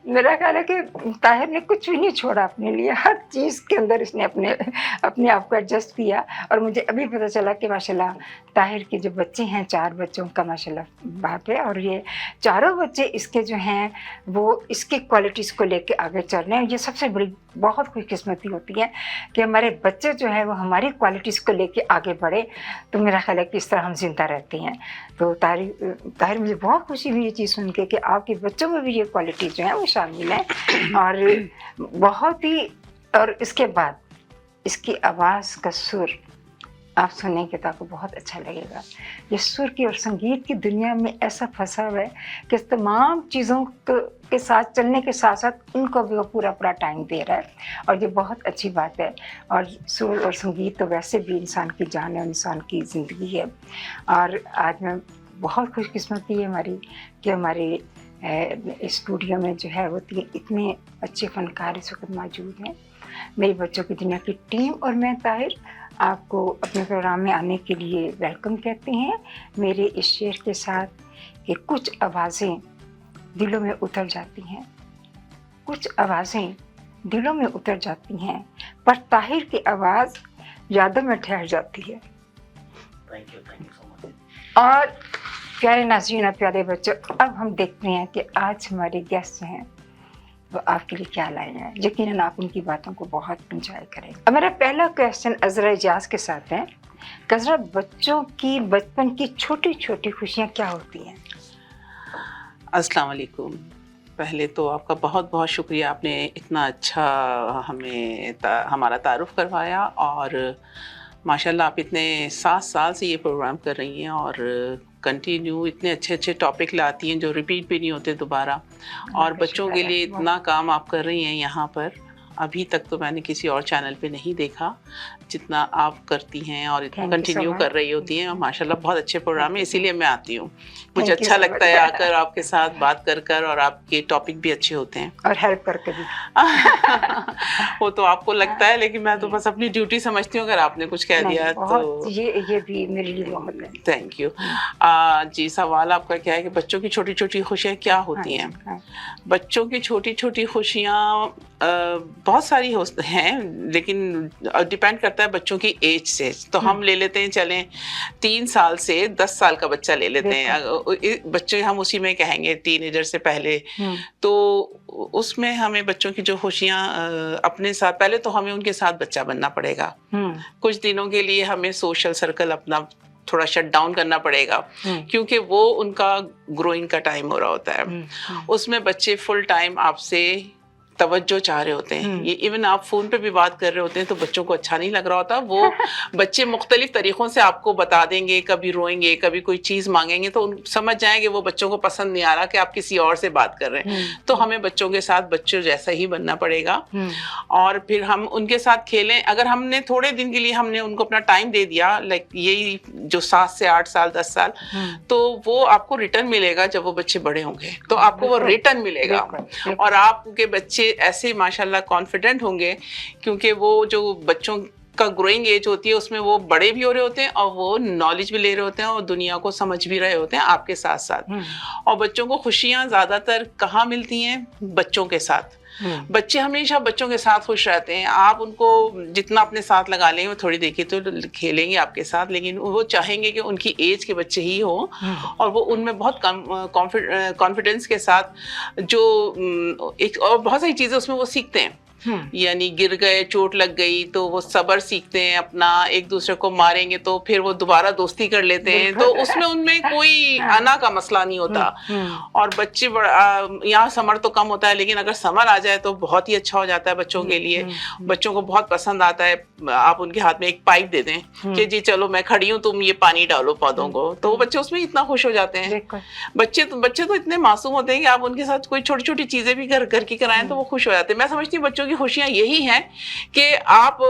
Speaker 2: मेरा ख्याल है कि ताहिर ने कुछ भी नहीं छोड़ा अपने लिए, हर चीज़ के अंदर इसने अपने आप को एडजस्ट किया। और मुझे अभी पता चला कि माशाल्लाह ताहिर के जो बच्चे हैं, 4 बच्चों का माशाल्लाह बाप है, और ये चारों बच्चे इसके जो हैं वो इसकी क्वालिटीज़ को लेके आगे चल रहे हैं। ये सबसे बड़ी बहुत खुशकिस्मती होती है कि हमारे बच्चे जो हैं वो हमारी क्वालिटीज़ को लेके आगे बढ़े। तो मेरा ख्याल है कि इस तरह हम जिंदा रहते हैं। तो ताहिर मुझे बहुत खुशी हुई ये चीज़ सुन के कि आपके बच्चों में भी ये क्वालिटी जो है वो शामिल है, और बहुत ही। और इसके बाद इसकी आवाज़ का सुर आप सुनेंगे तो आपको बहुत अच्छा लगेगा। ये सुर की और संगीत की दुनिया में ऐसा फंसा हुआ है कि तमाम चीज़ों के साथ चलने के साथ साथ इनको भी वो पूरा टाइम दे रहा है, और ये बहुत अच्छी बात है। और सुर और संगीत तो वैसे भी इंसान की जान है, इंसान की ज़िंदगी है। और आज मैं बहुत खुशकिस्मती है हमारी कि हमारे स्टूडियो में जो है वो इतने अच्छे फनकार इस वक्त मौजूद हैं। मेरे बच्चों की दुनिया की टीम और मैं ताहिर आपको अपने प्रोग्राम में आने के लिए वेलकम कहते हैं, मेरे इस शेर के साथ कि कुछ आवाज़ें दिलों में उतर जाती हैं, कुछ आवाज़ें दिलों में उतर जाती हैं, पर ताहिर की आवाज़ यादों में ठहर जाती है।
Speaker 7: Thank you so much.
Speaker 2: और प्यारे नाज़रीन और प्यारे बच्चों, अब हम देखते हैं कि आज हमारे गेस्ट हैं वो आपके लिए क्या लाए हैं। यकीनन आप उनकी बातों को बहुत इंजॉय करेंगे। अब मेरा पहला क्वेश्चन अज़रा इजाज़ के साथ है। अज़रा, बच्चों की बचपन की छोटी छोटी खुशियाँ क्या होती हैं?
Speaker 8: अस्सलाम वालेकुम। पहले तो आपका बहुत बहुत शुक्रिया, आपने इतना अच्छा हमारा तारुफ करवाया, और माशाल्लाह आप इतने 7 साल से ये प्रोग्राम कर रही हैं और कंटिन्यू इतने अच्छे अच्छे टॉपिक लाती हैं जो रिपीट भी नहीं होते दोबारा, और बच्चों के लिए इतना काम आप कर रही हैं यहाँ पर। अभी तक तो मैंने किसी और चैनल पे नहीं देखा जितना आप करती हैं और इतना कंटिन्यू कर रही होती हैं। माशाल्लाह बहुत अच्छे प्रोग्राम है, इसीलिए मैं आती हूँ। मुझे अच्छा लगता है आकर आपके साथ बात कर और आपके टॉपिक भी अच्छे होते हैं
Speaker 2: और हेल्प करके भी
Speaker 8: वो तो आपको लगता है, लेकिन मैं तो बस अपनी ड्यूटी समझती हूँ। अगर आपने कुछ कह दिया तो
Speaker 2: ये भी मेरे लिए बहुत है।
Speaker 8: Thank you. जी, सवाल आपका क्या है कि बच्चों की छोटी छोटी खुशियाँ क्या होती हैं? बच्चों की छोटी छोटी खुशियाँ बहुत सारी हैं, लेकिन डिपेंड करता है बच्चों की एज से। तो हम ले लेते हैं, चलें 3 साल से 10 साल का बच्चा ले लेते हैं, बच्चे हम उसी में कहेंगे टीनेजर से पहले। तो उसमें हमें बच्चों की जो खुशियाँ अपने साथ, पहले तो हमें उनके साथ बच्चा बनना पड़ेगा। कुछ दिनों के लिए हमें सोशल सर्कल अपना थोड़ा शट डाउन करना पड़ेगा, क्योंकि वो उनका ग्रोइंग का टाइम हो रहा होता है। उसमें बच्चे फुल टाइम आपसे तवज्जो चाह रहे होते हैं। ये इवन आप फ़ोन पे भी बात कर रहे होते हैं तो बच्चों को अच्छा नहीं लग रहा होता। वो बच्चे मुख्तलिफ तरीक़ों से आपको बता देंगे, कभी रोएंगे, कभी कोई चीज़ मांगेंगे, तो समझ जाएंगे वो बच्चों को पसंद नहीं आ रहा कि आप किसी और से बात कर रहे हैं। तो हमें बच्चों के साथ बच्चों जैसा ही बनना पड़ेगा, और फिर हम उनके साथ खेलें। अगर हमने थोड़े दिन के लिए हमने उनको अपना टाइम दे दिया, लाइक यही जो 7 से 8 साल 10 साल, तो वो आपको रिटर्न मिलेगा जब वो बच्चे बड़े होंगे, तो आपको वो रिटर्न मिलेगा। और आपके बच्चे ऐसे माशाल्लाह कॉन्फिडेंट होंगे, क्योंकि वो जो बच्चों का ग्रोइंग एज होती है उसमें वो बड़े भी हो रहे होते हैं और वो नॉलेज भी ले रहे होते हैं और दुनिया को समझ भी रहे होते हैं आपके साथ साथ। और बच्चों को खुशियाँ ज़्यादातर कहाँ मिलती हैं? बच्चों के साथ। बच्चे हमेशा बच्चों के साथ खुश रहते हैं। आप उनको जितना अपने साथ लगा लेंगे, वो थोड़ी देर तो खेलेंगे आपके साथ, लेकिन वो चाहेंगे कि उनकी एज के बच्चे ही हो और वो उनमें बहुत कॉन्फिडेंस के साथ जो एक और बहुत सारी चीज़ें उसमें वो सीखते हैं। यानी गिर गए, चोट लग गई तो वो सब्र सीखते हैं अपना, एक दूसरे को मारेंगे तो फिर वो दोबारा दोस्ती कर लेते हैं, तो उसमें उनमें कोई आना का मसला नहीं होता। और बच्चे यहाँ समर तो कम होता है, लेकिन अगर समर आ जाए तो बहुत ही अच्छा हो जाता है बच्चों के लिए। बच्चों को बहुत पसंद आता है, आप उनके हाथ में एक पाइप दे दें कि जी चलो मैं खड़ी हूँ, तुम ये पानी डालो पौधों को, तो वो बच्चे उसमें इतना खुश हो जाते हैं। बच्चे तो इतने मासूम होते हैं कि आप उनके साथ कोई छोटी छोटी चीजें भी घर की कराएं तो वो खुश हो जाते हैं। मैं समझती हूँ बच्चों की खुशियां यही हैं कि आप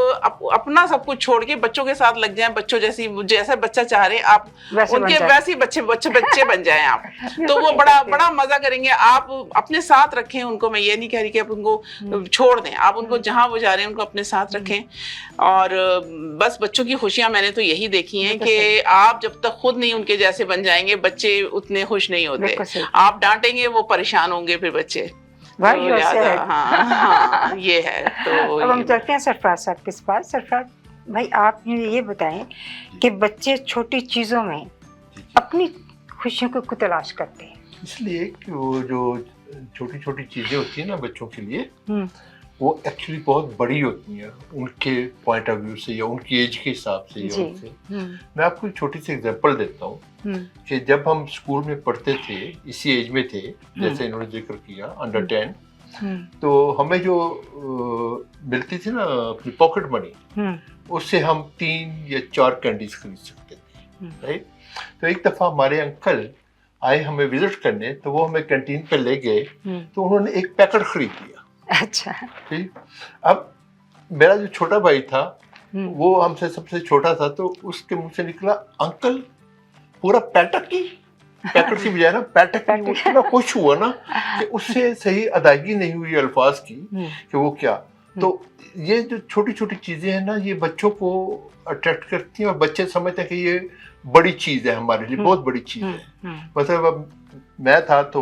Speaker 8: अपना सब कुछ छोड़ के बच्चों के साथ लग जाएं, बच्चों जैसा बच्चा चाह रहे हैं आप उनके वैसे बच्चे बन जाएं आप, तो वो बड़ा मजा करेंगे। आप अपने साथ रखें उनको, मैं ये नहीं कह रही कि आप उनको छोड़ दें, आप उनको जहां वो जा रहे हैं उनको अपने साथ रखें। और बस बच्चों की खुशियां मैंने तो यही देखी हैं कि आप जब तक खुद नहीं उनके जैसे बन जाएंगे बच्चे उतने खुश नहीं होते। आप डांटेंगे वो परेशान होंगे फिर बच्चे।
Speaker 2: भाई
Speaker 8: हाँ, ये है। तो
Speaker 2: अब हम चलते हैं सरफराज साहब के पास। सरफराज भाई, आप ये बताएं कि बच्चे छोटी चीजों में अपनी खुशियों को तलाश करते हैं,
Speaker 9: इसलिए कि वो जो छोटी छोटी चीजें होती है ना बच्चों के लिए, वो एक्चुअली बहुत बड़ी होती हैं उनके पॉइंट ऑफ व्यू से या उनकी एज के हिसाब से या उनसे। मैं आपको एक छोटी सी एग्जांपल देता हूँ कि जब हम स्कूल में पढ़ते थे, इसी एज में थे जैसे इन्होंने जिक्र किया, अंडर 10, तो हमें जो मिलती थी ना अपनी पॉकेट मनी, उससे हम 3 या 4 कैंडीज खरीद सकते थे, राइट। तो एक दफा हमारे अंकल आए हमें विजिट करने, तो वो हमें कैंटीन पे ले गए, तो उन्होंने एक पैकेट खरीद लिया।
Speaker 2: अच्छा,
Speaker 9: ठीक। अब मेरा जो छोटा भाई था वो हमसे सबसे छोटा था, तो उसके मुंह से निकला, अंकल पूरा पैकेट की बजाय ना पैकेट की। वो इतना खुश हुआ ना कि उससे सही अदायगी नहीं हुई अल्फाज की कि वो क्या। तो ये जो छोटी छोटी चीजें हैं ना, ये बच्चों को अट्रैक्ट करती हैं और बच्चे समझते हैं कि ये बड़ी चीज है, हमारे लिए बहुत बड़ी चीज है। मतलब अब मैं था तो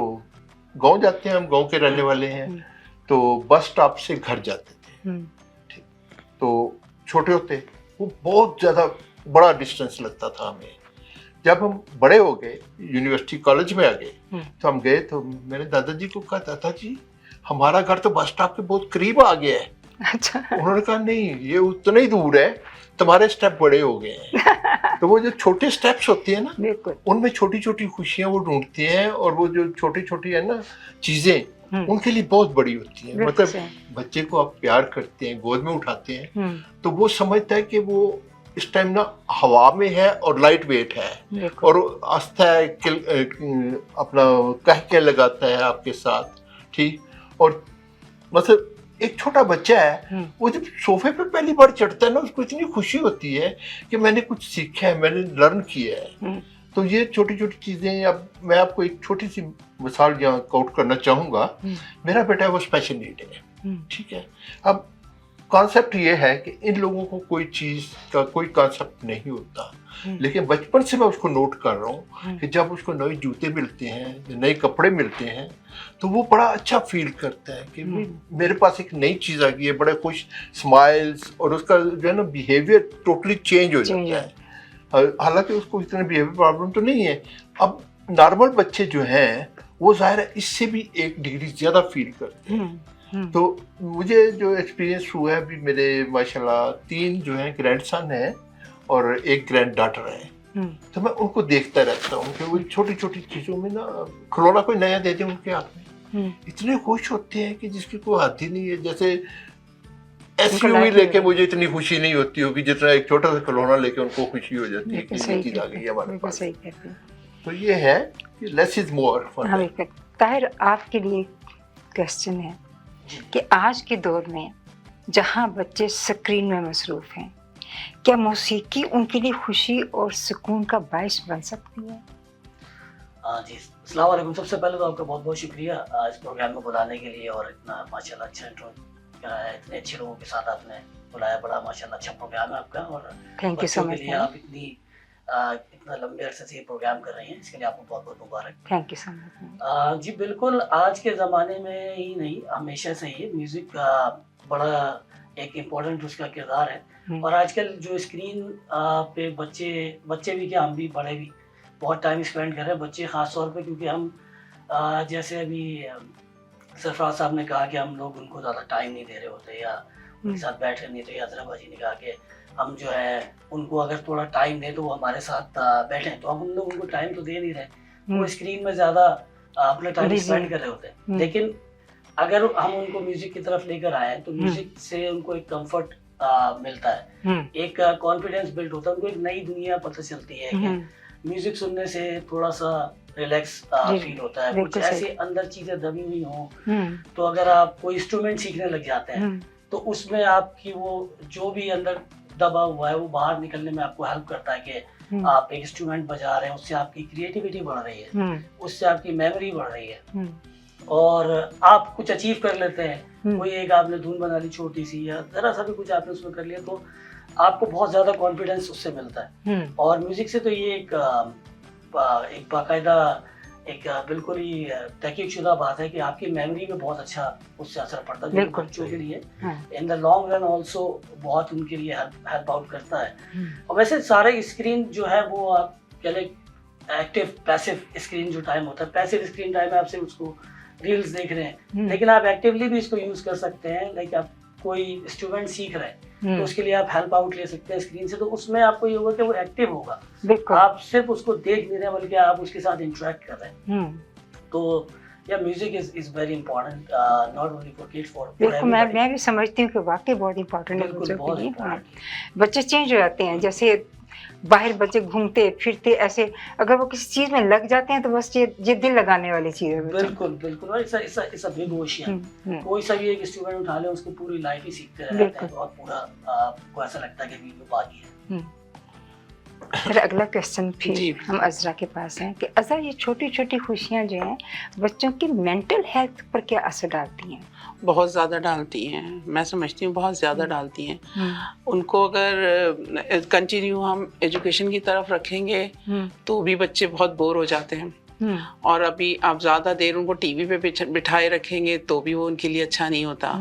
Speaker 9: गाँव जाते हैं, हम गाँव के रहने वाले हैं, तो बस स्टॉप से घर जाते थे, ठीक। तो छोटे होते वो बहुत ज़्यादा बड़ा डिस्टेंस लगता था हमें। जब हम बड़े हो गए, यूनिवर्सिटी कॉलेज में आ गए, तो हम गए तो मैंने दादाजी को कहा, दादाजी हमारा घर तो बस स्टॉप के बहुत करीब आ गया है।
Speaker 2: अच्छा।
Speaker 9: उन्होंने कहा नहीं, ये उतना ही दूर है, तुम्हारे स्टेप बड़े हो गए हैं। तो वो जो छोटे स्टेप्स होते हैं ना, उनमें छोटी छोटी खुशियां वो ढूंढती हैं, और वो जो छोटी छोटी है ना चीजें, उनके लिए बहुत बड़ी होती है। मतलब बच्चे को आप प्यार करते हैं, गोद में उठाते हैं, तो वो समझता है कि वो इस टाइम ना हवा में है और लाइट वेट है, और आस्था है अपना कह के लगाता है आपके साथ, ठीक। और मतलब एक छोटा बच्चा है, वो जब सोफे पे पहली बार चढ़ता है ना, उसको इतनी खुशी होती है कि मैंने कुछ सीखा है, मैंने लर्न किया है। तो ये छोटी छोटी चीजें। अब मैं आपको एक छोटी सी मिसाल यहाँ कोट करना चाहूँगा। मेरा बेटा वो स्पेशल नीड है, ठीक है। अब कॉन्सेप्ट ये है कि इन लोगों को कोई चीज़ का कोई कॉन्सेप्ट नहीं होता, लेकिन बचपन से मैं उसको नोट कर रहा हूँ कि जब उसको नए जूते मिलते हैं, नए कपड़े मिलते हैं, तो वो बड़ा अच्छा फील करता है कि मेरे पास एक नई चीज़ आ गई है, बड़े खुश स्माइल्स, और उसका जो है ना बिहेवियर टोटली चेंज हो जाता है। हालांकि उसको इतने बिहेवियर प्रॉब्लम तो नहीं है। अब नॉर्मल बच्चे जो हैं वो ज़ाहिर है इससे भी 1 डिग्री ज़्यादा फील करते हैं। तो मुझे जो एक्सपीरियंस हुआ है, अभी मेरे माशाल्लाह 3 जो हैं ग्रैंडसन हैं और 1 ग्रैंड डॉटर है, तो मैं उनको देखता रहता हूँ कि वो छोटी छोटी चीज़ों में ना, खिलौना कोई नया दे दे उनके हाथ में, इतने खुश होते हैं कि जिसकी कोई हद ही नहीं है। जैसे एसयूवी लेके मुझे इतनी खुशी नहीं होती होगी जितना एक छोटा सा खिलौना लेके उनको खुशी हो जाती है कि ये चीज़ आ गई है हमारे पास। तो ये है कि लेस इज मोर।
Speaker 2: ताहिर, आपके लिए क्वेश्चन है कि आज के दौर में जहाँ बच्चे स्क्रीन में मसरूफ हैं, क्या मौसीकी उनके लिए खुशी और सुकून का बायस बन सकती है?
Speaker 7: जी, अस्सलाम वालेकुम। सबसे पहले तो आपका बहुत बहुत शुक्रिया आज प्रोग्राम में बुलाने के लिए, और इतना माशाल्लाह अच्छा इंट्रो कराया, इतने अच्छे लोगों के साथ आपने बुलाया, बड़ा माशाल्लाह अच्छा प्रोग्राम है आपका। और
Speaker 2: थैंक यू सो मच।
Speaker 7: आप इतनी इतना लंबे अरसे से ये प्रोग्राम कर रही हैं, इसके लिए आपको बहुत बहुत मुबारक।
Speaker 2: Thank you so much.
Speaker 7: जी बिल्कुल, आज के ज़माने में ही नहीं, हमेशा से ही म्यूज़िक का बड़ा एक इम्पोर्टेंट उसका किरदार है। और आजकल जो स्क्रीन पे बच्चे भी क्या, हम भी बड़े भी बहुत टाइम स्पेंड कर रहे हैं, बच्चे ख़ास तौर पे, क्योंकि हम जैसे अभी सरफराज साहब ने कहा कि हम लोग उनको ज़्यादा टाइम नहीं दे रहे होते या उनके साथ बैठ कर नहीं, तो यात्रा जी ने कहा कि हम जो है उनको अगर थोड़ा टाइम दें तो वो हमारे साथ बैठें, तो हम लोग उनको टाइम तो दे नहीं रहे, वो स्क्रीन में ज़्यादा अपना टाइम स्पेंड कर रहे होते हैं। लेकिन अगर हम उनको म्यूजिक की तरफ लेकर आए तो म्यूजिक से उनको एक कंफर्ट मिलता है, एक कॉन्फिडेंस बिल्ड होता है, उनको एक नई दुनिया पता चलती है कि म्यूजिक सुनने से थोड़ा सा रिलैक्स फील होता है, कुछ ऐसी अंदर चीजें दबी हुई हों, तो अगर आप कोई इंस्ट्रूमेंट सीखने लग जाते हैं तो उसमें आपकी वो जो भी अंदर दबा हुआ है वो बाहर निकलने में आपको हेल्प करता है कि आप एक इंस्ट्रूमेंट बजा रहे हैं, उससे आपकी क्रिएटिविटी बढ़ रही है, उससे आपकी मेमोरी बढ़ रही है और आप कुछ अचीव कर लेते हैं। कोई एक आपने धुन बना ली छोटी सी या जरा सा भी कुछ आपने उसमें कर लिया तो आपको बहुत ज्यादा कॉन्फिडेंस उससे मिलता है। और म्यूजिक से तो ये एक बाकायदा एक बिल्कुल ही तहकीक शुदा बात है कि आपकी मेमोरी में बहुत अच्छा उससे असर पड़ता है, जो बच्चों के लिए in the long run also बहुत उनके लिए हेल्प आउट करता है। और वैसे सारे स्क्रीन जो है वो आप कह लें एक्टिव पैसिव स्क्रीन जो टाइम होता है, पैसिव स्क्रीन टाइम है, आप सिर्फ उसको रील्स देख रहे हैं, लेकिन आप एक्टिवली भी इसको यूज कर सकते हैं। लाइक आप कोई इंस्ट्रूमेंट सीख रहे हैं तो उसके लिए आप हेल्प आउट ले सकते हैं स्क्रीन से, तो उसमें आपको ये होगा कि वो एक्टिव होगा, आप सिर्फ उसको देख नहीं रहे बल्कि आप उसके साथ इंटरेक्ट कर रहे हैं। तो या music is very important not only for kids, for
Speaker 2: बिल्कुल मैं भी समझती हूँ कि वाकई बहुत इंपॉर्टेंट है बच्चों के लिए। बच्चे चेंज हो जाते हैं, जैसे बाहर बच्चे घूमते फिरते ऐसे अगर वो किसी चीज में लग जाते हैं तो बस ये दिल लगाने वाली चीज है। बिल्कुल
Speaker 7: बिल्कुल, इट्स अ बिग ओशियन। कोई सा भी एक इंस्ट्रूमेंट उठा ले उसकी पूरी लाइफ ही सीखते रहते हैं और पूरा आपको ऐसा लगता है कि अभी वो बाकी है।
Speaker 2: फिर अगला क्वेश्चन फिर हम अज़रा के पास हैं कि अज़रा ये छोटी छोटी खुशियाँ जो हैं बच्चों की मेंटल हेल्थ पर क्या असर डालती हैं?
Speaker 8: बहुत ज़्यादा डालती हैं, मैं समझती हूँ बहुत ज़्यादा डालती हैं। उनको अगर कंटिन्यू हम एजुकेशन की तरफ रखेंगे तो भी बच्चे बहुत बोर हो जाते हैं और अभी आप ज़्यादा देर उनको टीवी पे बिठाए रखेंगे तो भी वो उनके लिए अच्छा नहीं होता।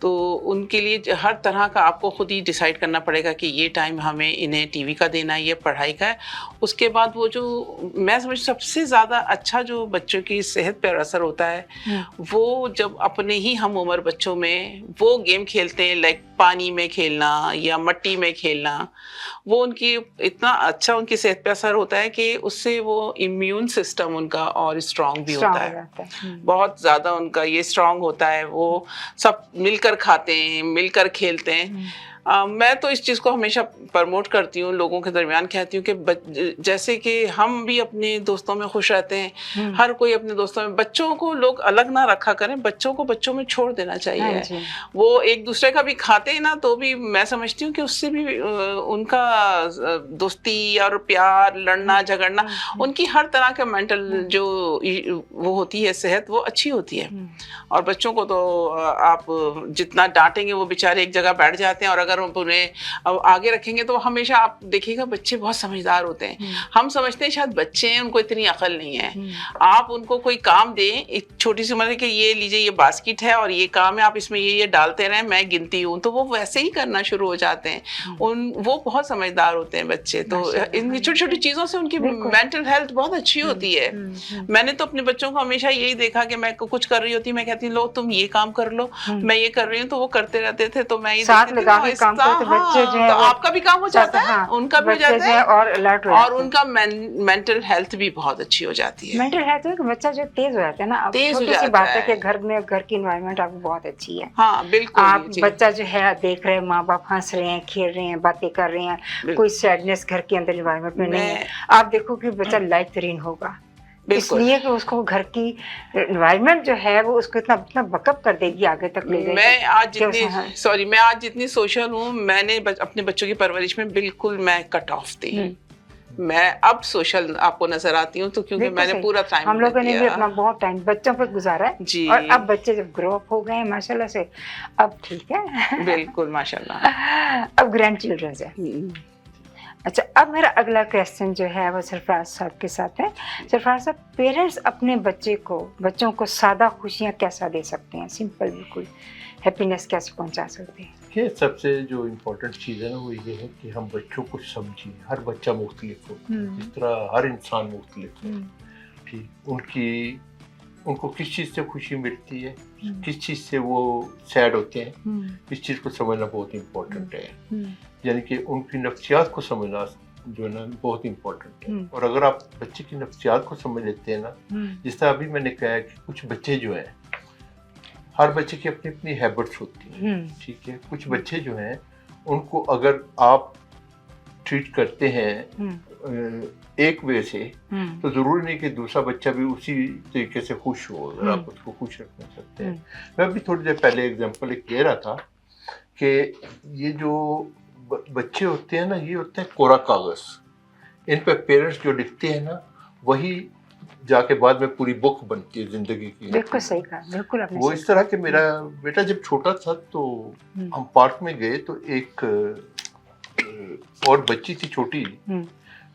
Speaker 8: तो उनके लिए हर तरह का आपको खुद ही डिसाइड करना पड़ेगा कि ये टाइम हमें इन्हें टीवी का देना है, ये पढ़ाई का है। उसके बाद वो जो मैं समझ सबसे ज़्यादा अच्छा जो बच्चों की सेहत पर असर होता है वो जब अपने ही हम उम्र बच्चों में वो गेम खेलते हैं, लाइक पानी में खेलना या मट्टी में खेलना, वो उनकी इतना अच्छा उनकी सेहत पे असर होता है कि उससे वो इम्यून सिस्टम उनका और स्ट्रांग भी होता है। बहुत ज़्यादा उनका ये स्ट्रांग होता है, वो सब मिलकर खाते हैं, मिलकर खेलते हैं। मैं तो इस चीज़ को हमेशा प्रमोट करती हूँ, लोगों के दरमियान कहती हूँ कि जैसे कि हम भी अपने दोस्तों में खुश रहते हैं, हर कोई अपने दोस्तों में, बच्चों को लोग अलग ना रखा करें, बच्चों को बच्चों में छोड़ देना चाहिए। वो एक दूसरे का भी खाते हैं ना तो भी मैं समझती हूँ कि उससे भी उनका दोस्ती और प्यार, लड़ना झगड़ना, उनकी हर तरह का मेंटल जो वो होती है सेहत वो अच्छी होती है। और बच्चों को तो आप जितना डांटेंगे वो बेचारे एक जगह बैठ जाते हैं, और अगर उन्हें आगे रखेंगे तो हमेशा आप देखिएगा बच्चे बहुत समझदार होते हैं। हम समझते हैं शायद बच्चे हैं, उनको इतनी अकल नहीं है। आप उनको कोई काम दें, एक छोटी सी उम्र के, ये लीजिए ये बास्केट है और ये काम है, आप इसमें ये डालते रहें, मैं गिनती हूँ, तो वो वैसे ही करना शुरू हो जाते हैं। वो बहुत समझदार होते हैं बच्चे। तो इन छोटी छोटी चीज़ों से उनकी मेंटल हेल्थ बहुत अच्छी होती है। मैंने तो अपने बच्चों को हमेशा यही देखा कि मैं कुछ कर रही होती, मैं कहती लो तुम ये काम कर लो, मैं ये कर रही हूँ, तो वो करते रहते थे। तो मैं ये
Speaker 2: काम करते बच्चे जो है
Speaker 8: तो आपका भी काम हो जाता है, उनका भी हो जाता है
Speaker 2: और अलर्ट हो,
Speaker 8: और उनका मेंटल हेल्थ भी बहुत अच्छी हो जाती है।
Speaker 2: मेंटल हेल्थ में बच्चा जो तेज हो जाता है ना,
Speaker 8: तेज हो
Speaker 2: जाता बात है कि घर की एनवायरनमेंट आपको बहुत अच्छी है।
Speaker 8: हाँ बिल्कुल,
Speaker 2: आप बच्चा जो है देख रहे हैं, माँ बाप हंस रहे हैं, खेल रहे हैं, बातें कर रहे हैं, कोई सैडनेस घर के अंदर एनवायरनमेंट में नहीं है, आप देखो कि बच्चा लाइफ तरीन होगा, इसलिए कि उसको घर की एनवायरनमेंट जो है वो उसको इतना बकअप कर देगी, आगे तक ले जाएगी।
Speaker 8: मैं आज जितनी सोशल हूँ, मैंने अपने बच्चों की परवरिश में बिल्कुल मैं कट ऑफ थी। मैं अब सोशल आपको नजर आती हूँ, तो क्योंकि मैंने पूरा टाइम,
Speaker 2: हम लोगों ने भी अपना बहुत टाइम बच्चों पर गुजारा है जी। और अब बच्चे जब ग्रो अप हो गए हैं माशाल्लाह से, अब ठीक है।
Speaker 8: बिल्कुल माशाल्लाह।
Speaker 2: अब ग्रैंड चिल्ड्रन है। अच्छा, अब मेरा अगला क्वेश्चन जो है वो सरफराज साहब के साथ है। सरफराज साहब, पेरेंट्स अपने बच्चों को सादा खुशियाँ कैसा दे सकते हैं? सिंपल, बिल्कुल हैप्पीनेस कैसे पहुंचा सकते हैं?
Speaker 9: ये सबसे जो इम्पोर्टेंट चीज़ है ना वो ये है कि हम बच्चों को समझें। हर बच्चा मुख्तलिफ होता है, जिस तरह हर इंसान मुख्तलिफ है। ठीक, उनको किस चीज़ से खुशी मिलती है, किस चीज़ से वो सैड होते हैं, इस चीज़ को समझना बहुत इम्पोर्टेंट है। यानी कि उनकी नफ्सियात को समझना जो है ना बहुत इम्पोर्टेंट है। और अगर आप बच्चे की नफ्सियात को समझ लेते हैं ना, जिस तरह अभी मैंने कहा कि कुछ बच्चे जो हैं, हर बच्चे की अपनी अपनी हैबिट्स होती हैं, ठीक है। कुछ बच्चे जो हैं उनको अगर आप ट्रीट करते हैं एक वे से, तो ज़रूरी नहीं कि दूसरा बच्चा भी उसी तरीके से खुश हो, अगर आप उसको खुश रखना चाहते हैं। मैं अभी थोड़ी देर पहले एग्जांपल एक दे रहा था कि ये जो बच्चे होते हैं ना, ये होते हैं कोरा कागज़। इन पे पेरेंट्स जो लिखते हैं ना, वही जाके बाद में पूरी बुक बनती है ज़िंदगी की।
Speaker 2: बिल्कुल सही कहा, बिल्कुल आपने
Speaker 9: वो इस तरह के मेरा बेटा जब छोटा था तो हम पार्क में गए, तो एक और बच्ची थी छोटी,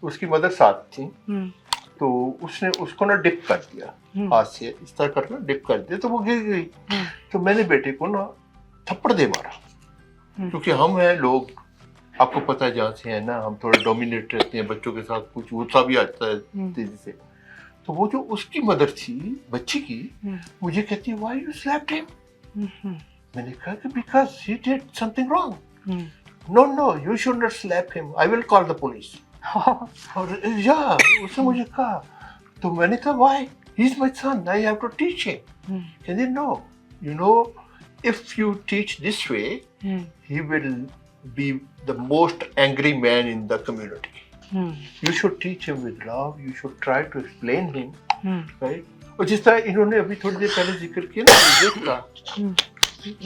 Speaker 9: उसकी मदर साथ थी, तो उसने उसको ना डिप कर दिया हाथ से, इस तरह करना डिप कर दिया, तो वो गिर गई। तो मैंने बेटे को ना थप्पड़ दे मारा, क्योंकि हम हैं लोग, आपको पता है जहाँ से है ना, हम थोड़े डोमिनेट रहते हैं बच्चों के साथ, कुछ गुस्सा भी आता है तेजी से। तो वो जो उसकी मदर थी बच्ची की, मुझे कहती है व्हाई यू स्लैप्ड हिम। मैंने कहा कि because he did something wrong. No you should not slap him, I will call the police. और या उसने मुझे कहा, तो मैंने कहा why, he is my son, I have to teach him. कहती no, you know if you teach this way he will be the most angry man in the community. You should teach him with love. You should try to explain him, right? और जिस तरह इन्होंने अभी थोड़ी देर पहले जिक्र किया ना म्यूजिक का,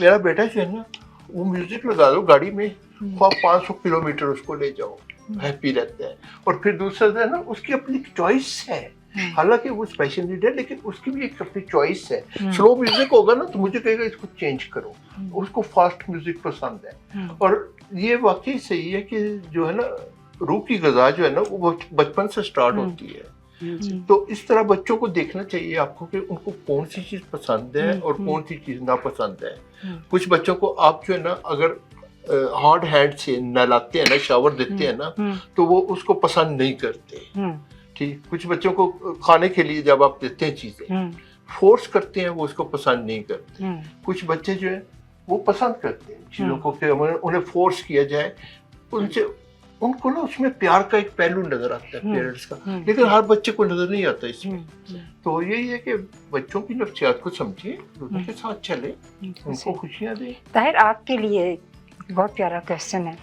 Speaker 9: मेरा बेटा जो है ना, वो म्यूजिक लगा दो गाड़ी में, आप 500 किलोमीटर उसको ले जाओ, हैप्पी रहता है। और फिर दूसरा है ना, उसकी अपनी चॉइस है, हालांकि वो स्पेशल नीड है, लेकिन उसकी भी एक अपनी चॉइस है। स्लो म्यूजिक होगा ना तो मुझे कहेगा इसको चेंज करो, उसको फास्ट म्यूजिक पसंद है। और ये वाकई सही है कि जो है ना, रूह की ग़िज़ा जो है ना, वो बचपन से स्टार्ट होती है। तो इस तरह बच्चों को देखना चाहिए आपको कि उनको कौन सी चीज़ पसंद है और कौन सी चीज़ नापसंद है। कुछ बच्चों को आप जो है ना, अगर हार्ड हैंड से नहलाते हैं ना, शावर देते हैं ना, तो वो उसको पसंद नहीं करते। ठीक, कुछ बच्चों को खाने के लिए जब आप देते हैं चीज़ें, फोर्स करते हैं, वो उसको पसंद नहीं करते। कुछ बच्चे जो है वो पसंद करते हैं चीज़ों को कि उन्हें फोर्स किया जाए, उनको ना उसमें प्यार का एक पहलू नजर आता है पेरेंट्स का, लेकिन हर बच्चे को नजर नहीं आता इसमें। तो यही है कि बच्चों की नफ्सियात को समझिए, उनके साथ चले, उनको खुशियाँ दें।
Speaker 2: ताहिर, आपके लिए बहुत प्यारा क्वेश्चन है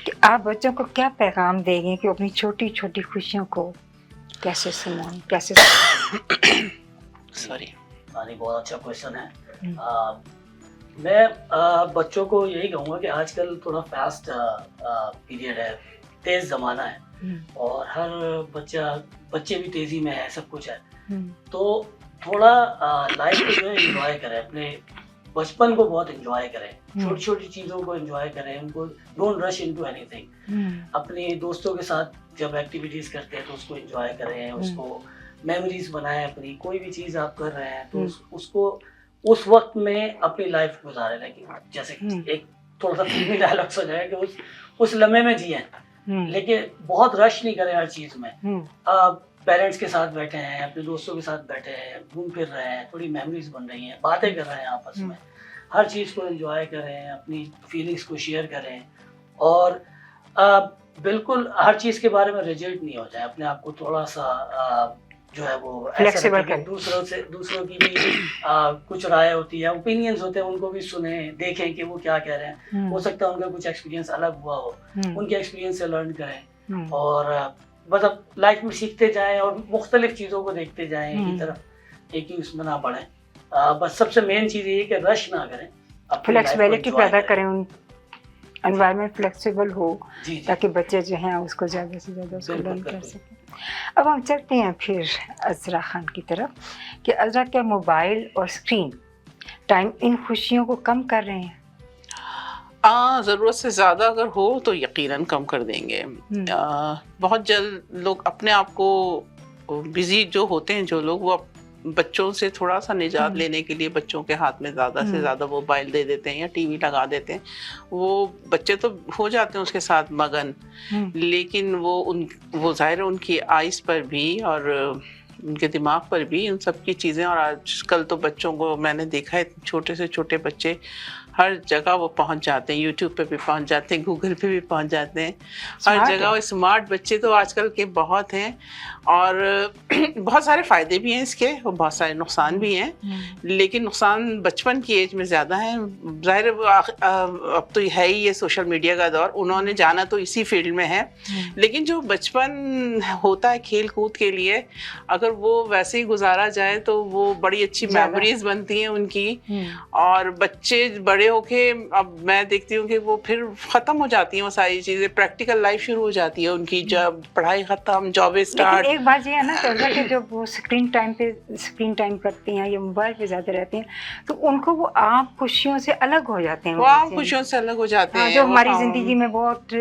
Speaker 2: कि आप बच्चों को क्या पैगाम देंगे कि अपनी छोटी छोटी खुशियों को कैसे सुनाएं, कैसे
Speaker 7: सॉरी, बहुत अच्छा क्वेश्चन है। मैं बच्चों को यही कहूँगा कि आजकल थोड़ा फास्ट पीरियड है, तेज़ ज़माना है, और हर बच्चे भी तेज़ी में है, सब कुछ है। तो थोड़ा लाइफ को जो है एंजॉय करें, अपने बचपन को बहुत एंजॉय करें, छोटी छोटी चीज़ों को एंजॉय करें, उनको डोंट रश इनटू एनीथिंग। अपने दोस्तों के साथ जब एक्टिविटीज़ करते हैं तो उसको एंजॉय करें, उसको मेमोरीज बनाएं अपनी। कोई भी चीज़ आप कर रहे हैं तो उसको उस वक्त में अपनी लाइफ गुजारे रहेगी। जैसे एक थोड़ा सा फिल्मी डायलॉग हो जाएगा कि उस लम्हे में जिए, लेकिन बहुत रश नहीं करें हर चीज़ में। पेरेंट्स के साथ बैठे हैं, अपने दोस्तों के साथ बैठे हैं, घूम फिर रहे हैं, थोड़ी मेमोरीज बन रही हैं, बातें कर रहे हैं आपस में, हर चीज़ को एंजॉय करें, अपनी फीलिंग्स को शेयर करें, और बिल्कुल हर चीज़ के बारे में रिजिड नहीं हो जाए। अपने आप को थोड़ा सा जो है वो फ्लेक्सिबल करें। दूसरों की भी कुछ राय होती है, ओपिनियंस होते हैं, उनको भी सुने, देखें कि वो क्या कह रहे हैं। हो सकता है उनका कुछ एक्सपीरियंस अलग हुआ हो, उनके एक्सपीरियंस से लर्न करें, और मतलब लाइफ में सीखते जाएं और मुख्तलिफ चीज़ों को देखते जाएं, एक ही तरफ एक ही उसमें ना पड़ें। बस सबसे मेन चीज़ ये है कि रश ना करें,
Speaker 2: फ्लेक्सिबिलिटी पैदा करें, एनवायरनमेंट फ्लेक्सिबल हो, ताकि बच्चे जो हैं उसको ज़्यादा से ज़्यादा उसको लर्न कर सकें। अब हम चलते हैं फिर अज़रा खान की तरफ कि अज़रा, क्या मोबाइल और स्क्रीन टाइम इन खुशियों को कम कर रहे हैं?
Speaker 8: ज़रूरत से ज़्यादा अगर हो तो यकीनन कम कर देंगे। बहुत जल्द लोग अपने आप को बिजी जो होते हैं, जो लोग, वो बच्चों से थोड़ा सा निजात लेने के लिए बच्चों के हाथ में ज़्यादा से ज़्यादा मोबाइल दे देते हैं या टीवी लगा देते हैं। वो बच्चे तो हो जाते हैं उसके साथ मगन, लेकिन वो ज़ाहिर है उनकी आइज़ पर भी और उनके दिमाग पर भी इन सब की चीज़ें। और आजकल तो बच्चों को मैंने देखा है, छोटे से छोटे बच्चे हर जगह वो पहुंच जाते हैं, यूट्यूब पे भी पहुंच जाते हैं, गूगल पे भी पहुंच जाते हैं, हर जगह वो स्मार्ट बच्चे तो आजकल के बहुत हैं। और बहुत सारे फ़ायदे भी हैं इसके और बहुत सारे नुकसान भी हैं, लेकिन नुकसान बचपन की एज में ज़्यादा है। ज़ाहिर अब तो है ही ये सोशल मीडिया का दौर, उन्होंने जाना तो इसी फील्ड में है, लेकिन जो बचपन होता है खेल कूद के लिए, अगर वो वैसे ही गुजारा जाए तो वो बड़ी अच्छी मेमोरीज बनती हैं उनकी। और बच्चे बड़े होके, अब मैं देखती हूँ कि वो फिर ख़त्म हो जाती हैं वो सारी चीज़ें, प्रैक्टिकल लाइफ शुरू हो जाती है उनकी, जब पढ़ाई ख़त्म, जॉब स्टार्ट।
Speaker 2: एक बात ये है ना सर कि जब वो स्क्रीन टाइम करती हैं या मोबाइल पे ज़्यादा रहती हैं, तो उनको वो आम खुशियों से अलग हो जाते हैं।
Speaker 8: वो आम खुशियों से अलग हो जाते हैं,
Speaker 2: जो हमारी ज़िंदगी में बहुत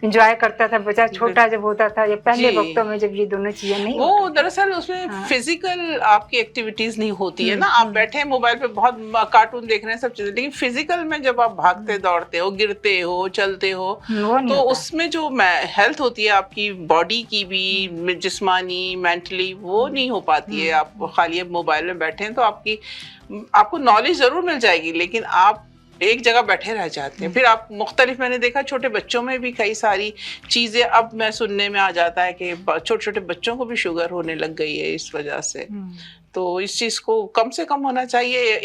Speaker 2: इंजॉय करता था बच्चा छोटा जब होता था, या पहले वक्तों में जब ये दोनों चीजें नहीं,
Speaker 8: वो दरअसल उसमें फिजिकल आपकी एक्टिविटीज नहीं होती है ना। आप बैठे हैं मोबाइल पे बहुत कार्टून देख रहे हैं, सब चीजें, लेकिन फिजिकल में जब आप भागते दौड़ते हो, गिरते हो, चलते हो, तो उसमें जो हेल्थ होती है आपकी बॉडी की भी, जिस्मानी मेंटली, वो नहीं हो पाती है। आप खाली अब मोबाइल में बैठे हैं तो आपको नॉलेज जरूर मिल जाएगी, लेकिन आप एक जगह बैठे रह जाते हैं। फिर आप मुख्तलिफ, मैंने देखा छोटे बच्चों में भी कई सारी चीज़ें अब मैं सुनने में आ जाता है कि छोटे छोटे बच्चों को भी शुगर होने लग गई है इस वजह से। तो इस चीज़ को कम से कम होना चाहिए,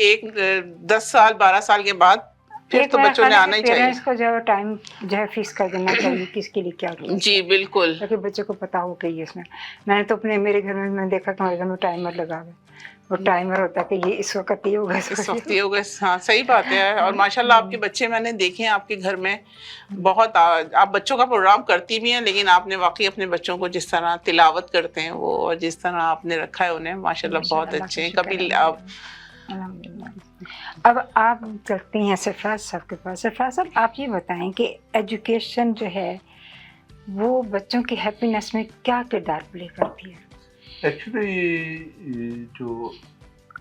Speaker 8: 10 साल 12 साल के बाद फिर तो बच्चों ने आना ही चाहिए।
Speaker 2: पेरेंट्स को जो टाइम जो है फिक्स कर देना चाहिए किसके लिए क्या किया।
Speaker 8: जी बिल्कुल,
Speaker 2: ताकि बच्चे को पता हो कि इसमें, मैंने तो मेरे घर में मैंने देखा कि हमारे घर में टाइमर लगा हुआ है, वो टाइमर होता है कि ये इस वक्त ये होगा,
Speaker 8: इस वक्त ये होगा। हाँ सही बात है। और माशाल्लाह आपके बच्चे मैंने देखे हैं आपके घर में, बहुत आप बच्चों का प्रोग्राम करती भी हैं, लेकिन आपने वाकई अपने बच्चों को जिस तरह तिलावत करते हैं वो, और जिस तरह आपने रखा है उन्हें, माशाल्लाह बहुत अच्छे हैं। कभी आप
Speaker 2: अब आप चलती हैं सरफराज साहब के पास। सरफराज साहब, आप ये बताएं कि एजुकेशन जो है वो बच्चों की हैप्पीनेस में क्या किरदार प्ले करती है?
Speaker 9: एक्चुअली जो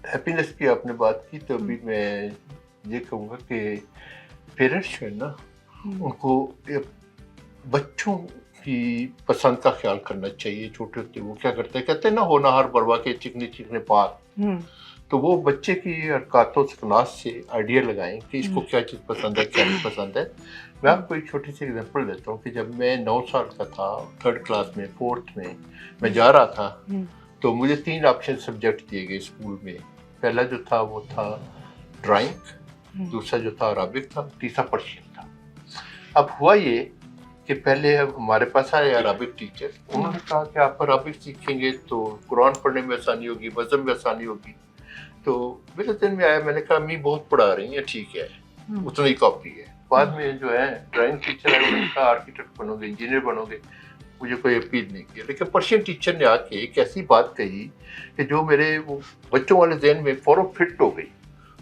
Speaker 9: हैप्पीनेस की आपने बात की, तो अभी मैं ये कहूँगा कि पेरेंट्स जो है ना, उनको बच्चों की पसंद का ख्याल करना चाहिए। छोटे होते वो क्या करते हैं, कहते हैं ना, होनहार बरवा के चिकने चिकने पार। तो वो बच्चे की हरकतों क्लास से आइडिया लगाएं कि इसको क्या चीज़ पसंद है, क्या नहीं पसंद है। मैं आपको एक छोटी सी एग्जांपल देता हूँ कि जब मैं 9 साल का था, 3rd क्लास में, 4th में मैं जा रहा था, तो मुझे 3 ऑप्शन सब्जेक्ट दिए गए स्कूल में। पहला जो था वो था ड्राइंग, दूसरा जो था अरबिक था, तीसरा पर्शियन था। अब हुआ ये कि पहले हमारे पास आए अरबिक टीचर, उन्होंने कहा कि आप अरबिक सीखेंगे तो कुरान पढ़ने में आसानी होगी, वज़न में आसानी होगी। तो मेरे दिन में आया, मैंने कहा अम्मी बहुत पढ़ा रही हैं, ठीक है, उतना ही कॉपी है। बाद में जो है ड्राइंग टीचर है, उन्होंने कहा आर्किटेक्ट बनोगे, इंजीनियर बनोगे, मुझे कोई अपील नहीं किया। लेकिन पर्शियन टीचर ने आके एक ऐसी बात कही कि जो मेरे वो बच्चों वाले जहन में फौरन फिट हो गई।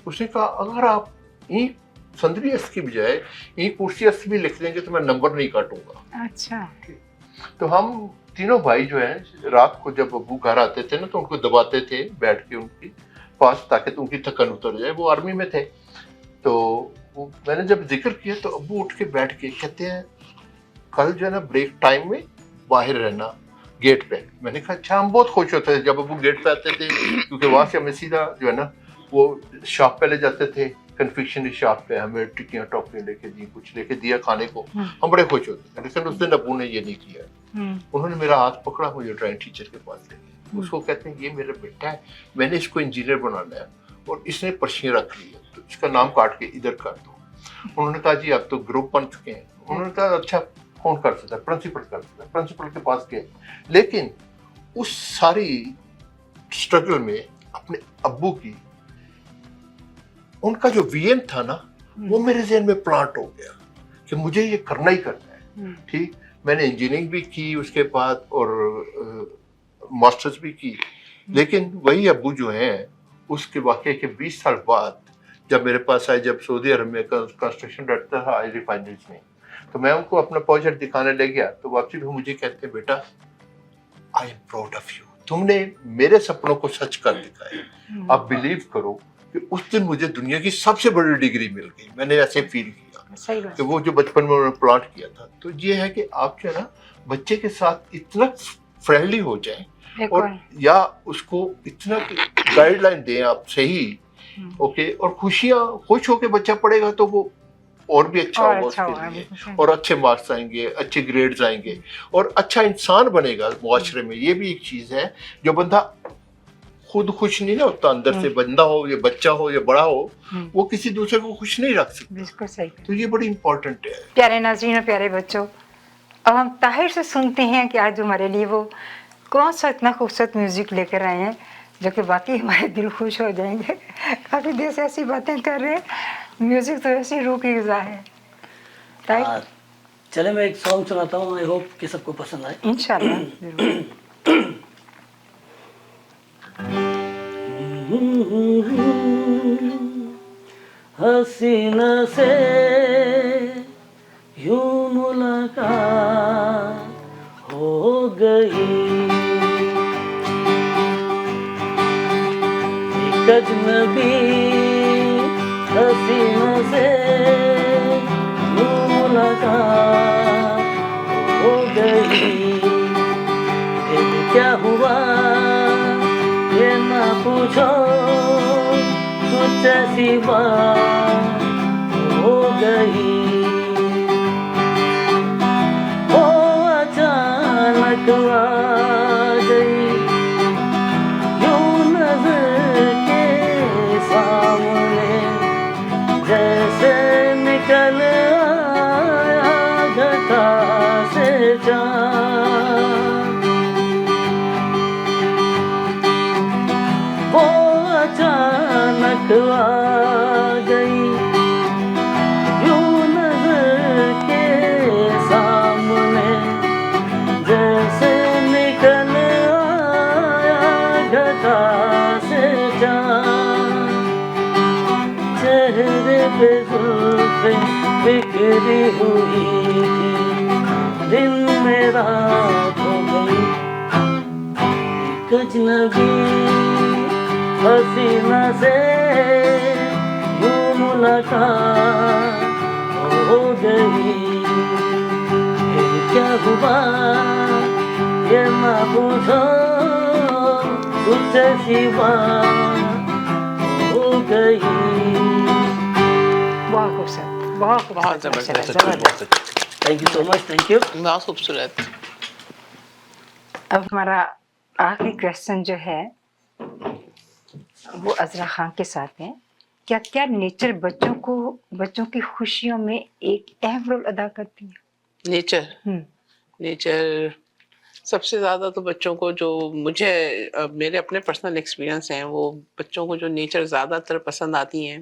Speaker 9: उसने कहा अगर आप ई संदरी एस की बजाय ई कुर्सी एस भी लिख देंगे तो मैं नंबर नहीं काटूंगा।
Speaker 2: अच्छा।
Speaker 9: तो हम तीनों भाई जो हैं, रात को जब अब्बू घर आते थे ना, तो उनको दबाते थे बैठ के उनकी पास, ताकि तो उनकी थकन उतर जाए। वो आर्मी में थे। तो मैंने जब जिक्र किया तो अब्बू उठ के बैठ के कहते हैं कल जो है ना ब्रेक टाइम में बाहर रहना गेट पे। मैंने कहा अच्छा। हम बहुत खुश होते थे जब अब्बू गेट पे आते थे, क्योंकि वहाँ से हमें सीधा जो है ना वो शॉप पे ले जाते थे, कन्फेक्शनरी शॉप पे, हमें टिक्कियाँ टॉफियाँ लेके दी, कुछ लेके दिया खाने को, हम बड़े खुश होते थे। लेकिन उस दिन अब्बू ने ये नहीं किया। उन्होंने मेरा हाथ पकड़ा, मुझे ड्राइंग टीचर के पास ले गए। उसको कहते हैं ये मेरा बेटा है, मैंने इसको इंजीनियर बनाना है और इसने पर्शियन रख लिया, तो इसका नाम काट के इधर कर दो। उन्होंने कहा जी आप तो ग्रुप बन चुके हैं। उन्होंने कहा अच्छा कौन कर सकता है, प्रिंसिपल कर सकता है। प्रिंसिपल के पास गए, लेकिन उस सारी स्ट्रगल में अपने अब्बू की, उनका जो विजन था ना, वो मेरे जहन में प्लांट हो गया कि मुझे ये करना ही करना है। ठीक, मैंने इंजीनियरिंग भी की उसके बाद और मास्टर्स भी की। लेकिन वही अब्बू जो हैं, उसके वाकये के 20 साल बाद जब मेरे पास आए, जब सऊदी अरब में कंस्ट्रक्शन डायरेक्टर था ऑयल रिफाइनरीज में, तो मैं उनको अपना प्रोजेक्ट दिखाने ले गया, तो वापसी भी मुझे कहते हैं, बेटा I am proud of you, तुमने मेरे सपनों को सच कर दिखाया। आप बिलीव करो कि उस दिन मुझे दुनिया की सबसे बड़ी डिग्री मिल गई, मैंने ऐसे फील किया कि वो जो बचपन में उन्होंने प्लांट किया था। तो ये है कि आप जो है ना बच्चे के साथ इतना फ्रेंडली हो जाए और या उसको इतना गाइडलाइन दें आप सही, ओके, और खुश होके बच्चा पढ़ेगा तो वो और भी अच्छा होगा उसके लिए, और अच्छे मार्क्स आएंगे, अच्छे ग्रेड्स आएंगे और अच्छा इंसान बनेगा मुआशरे में। ये भी एक चीज है, जो बंदा खुद खुश नहीं ना होता अंदर से, बंदा हो या बच्चा हो या बड़ा हो, वो किसी दूसरे को खुश नहीं रख सकता।
Speaker 2: बिल्कुल सही।
Speaker 9: तो ये बड़ी इंपॉर्टेंट है।
Speaker 2: प्यारे नाज़रीन और प्यारे बच्चों, अब हम ताहिर से सुनते हैं कि आज हमारे लिए वो कौन सा इतना खूबसूरत म्यूजिक लेकर आए हैं जो कि बाकी हमारे दिल खुश हो जाएंगे। काफ़ी देर से ऐसी बातें कर रहे हैं, म्यूजिक तो ऐसी रूह की ग़िज़ा है।
Speaker 7: चले मैं एक सॉन्ग सुनाता हूँ, आई होप कि सबको पसंद आए
Speaker 2: इंशाल्लाह ज़रूर।
Speaker 7: हसीना से यूं मुलाकात हो गई, एक अजनबी हसीना से यूं मुलाकात हो गई। फिर क्या हुआ ये ना पूछो, कुछ ऐसी बात हो गई। वो अचानक आ गई, यूं नजर के सामने, जैसे निकल आया घटा से चाँद। वो अचानक आ गई, यूं नजर के सामने, जैसे निकल आया घटा से चाँद। चेहरे पे जुल्फें बिखरी हुई थी, दिन में रात हो गई। एक अजनबी हसीना से यूं मुलाकात हो गई। फिर क्या हुआ ये ना पूछो, कुछ ऐसी बात हो गई।
Speaker 2: बहुत खूबसूरत, बहुत
Speaker 8: बहुत
Speaker 2: खूबसूरत,
Speaker 8: जबरदस्त।
Speaker 7: Thank you so much, thank you.
Speaker 8: बहुत खूबसूरत।
Speaker 2: अब हमारा आखिरी क्वेश्चन जो है वो अजरा खान के साथ है। क्या क्या नेचर बच्चों की खुशियों में एक अहम रोल अदा करती है?
Speaker 8: नेचर सबसे ज़्यादा तो बच्चों को, जो मुझे मेरे अपने पर्सनल एक्सपीरियंस हैं, वो बच्चों को जो नेचर ज़्यादातर पसंद आती हैं।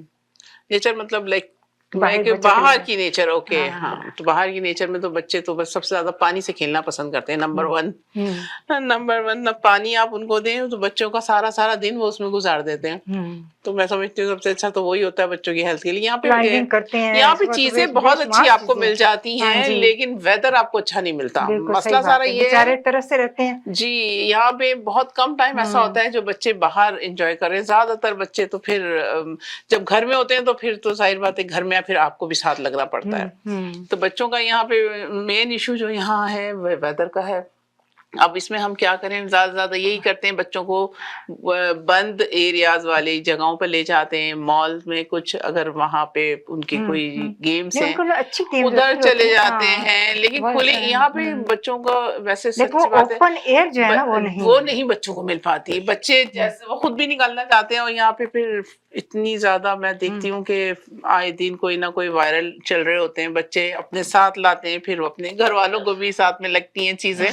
Speaker 8: नेचर मतलब लाइक बाहर की नेचर, ओके, हाँ, तो बाहर की नेचर में तो बच्चे तो बस सबसे ज्यादा पानी से खेलना पसंद करते हैं, नंबर वन। ना पानी आप उनको दें तो बच्चों का सारा दिन वो उसमें गुजार देते हैं। तो मैं समझती हूँ सबसे अच्छा तो वही होता है बच्चों की हेल्थ के लिए। यहाँ पे चीजें बहुत अच्छी आपको मिल जाती हैं, लेकिन वेदर आपको अच्छा नहीं मिलता। मसला सारा ये है,
Speaker 2: तरह से रहते हैं
Speaker 8: जी, यहाँ पे बहुत कम टाइम ऐसा होता है जो बच्चे बाहर एंजॉय कर रहे हैं। ज्यादातर बच्चे तो फिर जब घर में होते हैं तो फिर तो जाहिर बात है घर में फिर आपको भी साथ लगना पड़ता है। तो बच्चों का यहाँ पे मेन इशू जो यहाँ है वो वेदर का है। अब इसमें हम क्या करें, ज्यादा यही करते हैं, बच्चों को बंद एरियाज वाली जगहों पर ले जाते हैं, मॉल में कुछ अगर वहां पे उनके कोई गेम्स हैं उधर चले जाते हैं। लेकिन खुले यहाँ पे बच्चों को वैसे सच्ची बात है
Speaker 2: ओपन एयर जो है ना
Speaker 8: वो नहीं बच्चों को मिल पाती। बच्चे जैसे वो खुद भी निकलना चाहते हैं और यहाँ पे फिर इतनी ज्यादा मैं देखती हूँ कि आए दिन कोई ना कोई वायरल चल रहे होते हैं, बच्चे अपने साथ लाते हैं, फिर अपने घर वालों को भी साथ में लगती हैं चीजें।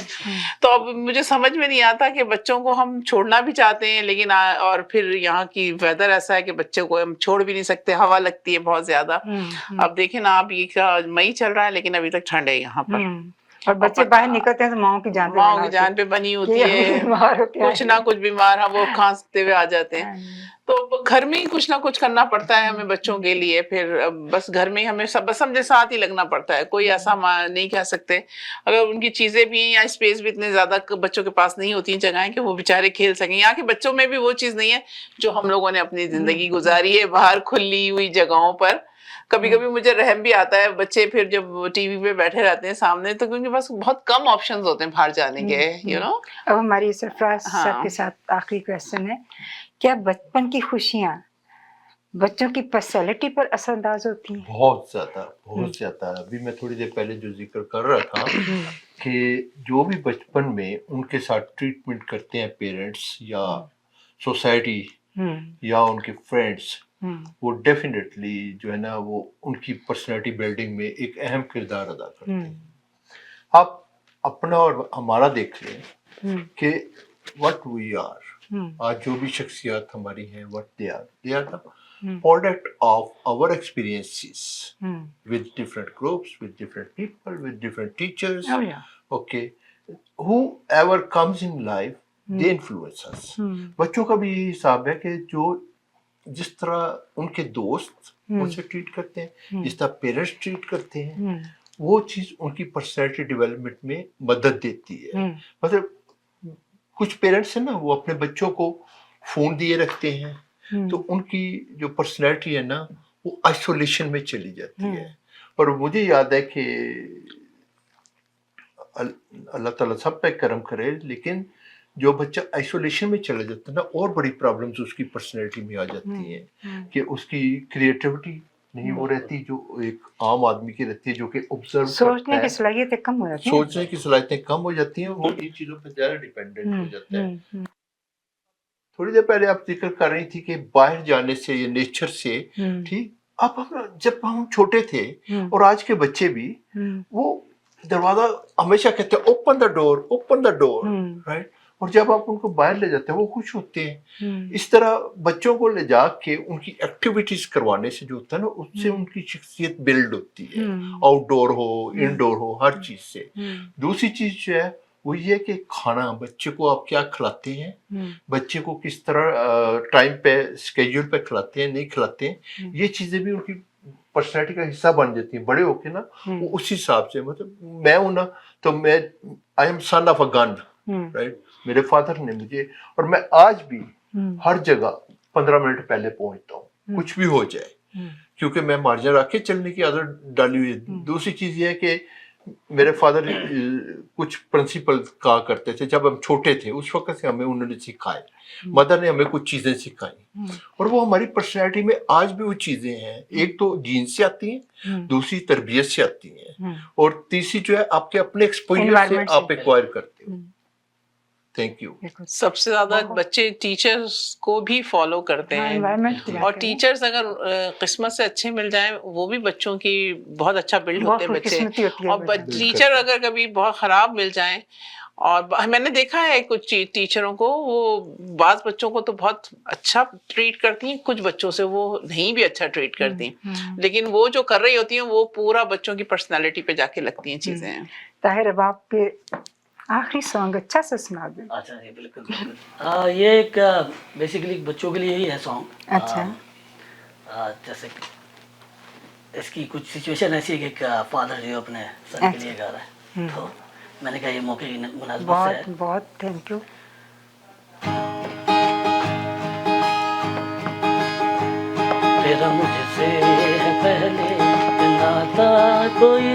Speaker 8: तो अब मुझे समझ में नहीं आता कि बच्चों को हम छोड़ना भी चाहते हैं लेकिन और फिर यहाँ की वेदर ऐसा है कि बच्चों को हम छोड़ भी नहीं सकते, हवा लगती है बहुत ज्यादा। अब देखें ना, आप ये क्या मई चल रहा है लेकिन अभी तक ठंड है यहाँ पर।
Speaker 2: और बच्चे बाहर निकलते हैं तो माओ की जान पे
Speaker 8: माओ
Speaker 2: बना
Speaker 8: की
Speaker 2: होती
Speaker 8: जान पे बनी होती
Speaker 2: कि
Speaker 8: है,
Speaker 2: बीमार हो क्या
Speaker 8: कुछ
Speaker 2: है।
Speaker 8: ना कुछ बीमार है वो खांसते हुए आ जाते हैं।
Speaker 2: हाँ,
Speaker 8: तो घर में ही कुछ ना कुछ करना पड़ता है हमें बच्चों के लिए, फिर बस घर में ही हमें सब बस समझे साथ ही लगना पड़ता है, कोई ऐसा नहीं कह सकते। अगर उनकी चीजें भी या स्पेस भी इतने ज्यादा बच्चों के पास नहीं होती हैं जगहें कि वो बेचारे खेल सकें, यहाँ के बच्चों में भी वो चीज नहीं है जो हम लोगों ने अपनी जिंदगी गुजारी है बाहर खुली हुई जगहों पर। कभी कभी मुझे रहम भी आता है, बच्चे फिर जब टीवी पे बैठे रहते हैं सामने तो उनके पास बहुत कम ऑप्शंस होते हैं बाहर जाने के, यू नो।
Speaker 2: अब हमारी सरफराज
Speaker 8: हाँ।
Speaker 2: सर के साथ आखिरी क्वेश्चन है, क्या बचपन की खुशियाँ बच्चों की पर्सनैलिटी पर असरअंदाज होती हैं?
Speaker 9: बहुत ज्यादा। अभी मैं थोड़ी देर पहले जो जिक्र कर रहा था कि जो भी बचपन में उनके साथ ट्रीटमेंट करते हैं पेरेंट्स या सोसाइटी या उनके फ्रेंड्स, वो डेफिनेटली जो है ना वो उनकी पर्सनैलिटी बिल्डिंग में एक अहम किरदार अदा करते हैं। आप अपना और हमारा देख लें कि व्हाट वी आर, आज जो भी शख्सियत हमारी हैं, what they are the product of our experiences with different groups, with different people, with different teachers.
Speaker 2: Oh, yeah.
Speaker 9: Okay, whoever comes in life, they influence us. बच्चों का भी यही हिसाब है कि जो जिस तरह उनके दोस्त उनसे ट्रीट करते हैं, जिस तरह पेरेंट्स ट्रीट करते हैं, वो चीज उनकी पर्सनैलिटी डेवलपमेंट में मदद देती है। मतलब कुछ पेरेंट्स हैं ना, वो अपने बच्चों को फोन दिए रखते हैं तो उनकी जो पर्सनैलिटी है ना वो आइसोलेशन में चली जाती है। और मुझे याद है कि अल्लाह ताला सब पे करम करे, लेकिन जो बच्चा आइसोलेशन में चला जाता है ना, और बड़ी प्रॉब्लम्स उसकी पर्सनैलिटी में आ जाती हैं कि उसकी क्रिएटिविटी नहीं वो रहती जो एक आम आदमी की रहती है, जो कि ऑब्जर्व
Speaker 2: सोचने की सलाहियतें कम हो जाती हैं।
Speaker 9: सोचने की सलाहियतें कम हो जाती हैं, वो इन चीज़ों पर ज़्यादा डिपेंडेंट हो जाता है। थोड़ी देर पहले आप जिक्र कर रही थी कि बाहर जाने से या नेचर से, ठीक। अब हम जब हम छोटे थे और आज के बच्चे भी वो दरवाजा हमेशा कहते हैं ओपन द डोर, राइट। और जब आप उनको बाहर ले जाते हैं वो खुश होते हैं। इस तरह बच्चों को ले जा के उनकी एक्टिविटीज करवाने से जो होता है ना, उससे उनकी शख्सियत बिल्ड होती है, आउटडोर हो इनडोर हो, हर चीज से। दूसरी चीज जो है वो ये कि खाना, बच्चे को आप क्या खिलाते हैं, बच्चे को किस तरह टाइम पे स्केड्यूल पे खिलाते हैं, नहीं खिलाते हैं, ये चीजें भी उनकी पर्सनैलिटी का हिस्सा बन जाती हैं। बड़े होके ना वो उसी हिसाब से, मतलब मैं हूं ना तो मैं I am son of a gun, right. मेरे फादर ने मुझे, और मैं आज भी हर जगह 15 मिनट पहले पहुंचता हूँ, कुछ भी हो जाए, क्योंकि मैं मार्जिन रख के चलने की आदत डाली हुई है। दूसरी चीज ये है कि मेरे फादर कुछ प्रिंसिपल कहा करते थे जब हम छोटे थे, उस वक्त से हमें उन्होंने सिखाए, मदर ने हमें कुछ चीजें सिखाई, और वो हमारी पर्सनैलिटी में आज भी वो चीजें हैं। एक तो जीन से आती हैं, दूसरी तरबियत से आती हैं, और तीसरी जो है आपके अपने एक्सपोजर से आप एक्वायर करते हो। Thank you.
Speaker 8: सबसे ज्यादा बच्चे टीचर्स को भी फॉलो करते हैं, और टीचर्स अगर किस्मत से अच्छे मिल जाएं वो भी बच्चों की बहुत अच्छा बिल्ड होते हैं बच्चे। और टीचर अगर कभी बहुत खराब मिल जाएं, और मैंने देखा है कुछ टीचरों को, वो बाज बच्चों को तो बहुत अच्छा ट्रीट करती हैं, कुछ बच्चों से वो नहीं भी अच्छा ट्रीट करती, लेकिन वो जो कर रही होती हैं वो पूरा बच्चों की पर्सनालिटी पे जाके लगती हैं चीजें।
Speaker 2: ताहिर, अब आपके आखिरी सॉन्ग अच्छा से सुना दें।
Speaker 7: अच्छा जी, बिल्कुल बिल्कुल। ये एक बेसिकली बच्चों के लिए ही है सॉन्ग।
Speaker 2: अच्छा।
Speaker 7: जैसे इसकी कुछ सिचुएशन ऐसी है कि एक फादर जो अपने सन के लिए गा रहा है, तो मैंने कहा ये मौके की मुनासिबत से है।
Speaker 2: बहुत थैंक यू।
Speaker 7: तेरा मुझसे पहले नाता कोई,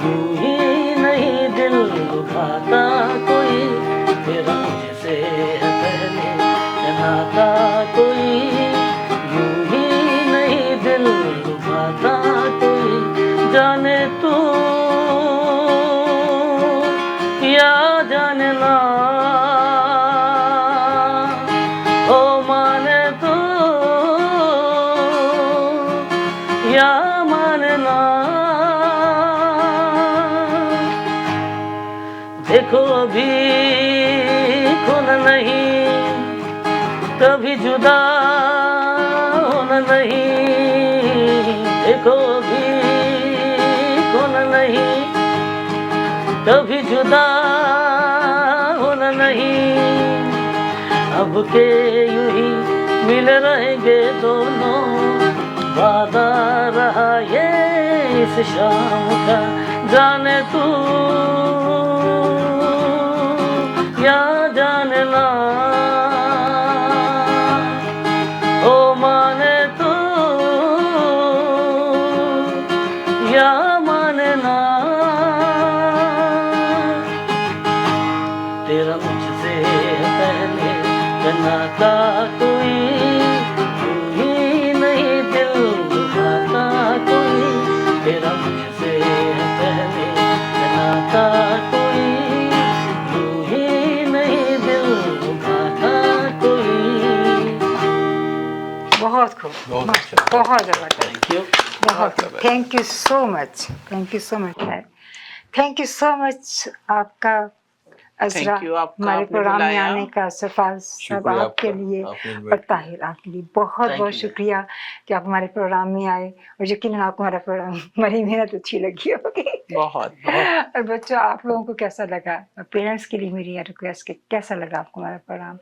Speaker 7: यूं ही नहीं दिल दुखाता कोई, तेरा मुझसे पहले नाता कोई, यूं ही नहीं दिल दुखाता कोई, जाने तू या जाने ना, ओ माने तू या मानना, देखो अभी खोना नहीं, कभी जुदा होना नहीं, देखो अभी खोना नहीं,
Speaker 10: कभी जुदा होना नहीं, अब के यूं ही मिल रहेंगे दोनों, वादा रहा ये इस शाम का, जाने तू या जाने ना, ओ माने तू या माने ना, तेरा मुझसे पहले का नाता कोई यूं ही नहीं दिल दुखाता कोई, तेरा मुझसे पहले का नाता कोई यूं ही नहीं दिल दुखाता कोई।
Speaker 2: बहुत खूब, बहुत जबरदस्त, बहुत। Thank you so much, thank you so much, thank you so much आपका अजरा,
Speaker 8: Thank you, आपका
Speaker 2: हमारे
Speaker 8: आपने
Speaker 2: प्रोग्राम में
Speaker 8: बुलाया।
Speaker 2: आने का सफाल सब
Speaker 9: शुक्रिया
Speaker 2: आपके
Speaker 9: आपका,
Speaker 2: लिए
Speaker 9: आपने invite
Speaker 2: और ताहिर आपके लिए बहुत
Speaker 7: Thank
Speaker 2: बहुत
Speaker 7: you.
Speaker 2: शुक्रिया कि आप हमारे प्रोग्राम में आए, और यकीनन आपको हमारा प्रोग्राम, हमारी मेहनत अच्छी लगी होगी।
Speaker 8: बहुत बहुत
Speaker 2: और बच्चों, आप लोगों को कैसा लगा? पेरेंट्स के लिए मेरी रिक्वेस्ट कि कैसा लगा आपको हमारा प्रोग्राम?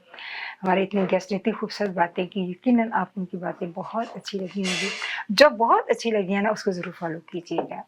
Speaker 2: हमारे इतने गेस्ट ने इतनी खूबसूरत बातें की, यकीनन आप उनकी बातें बहुत अच्छी लगी होंगी। जो बहुत अच्छी लगी है ना, उसको ज़रूर फॉलो कीजिएगा।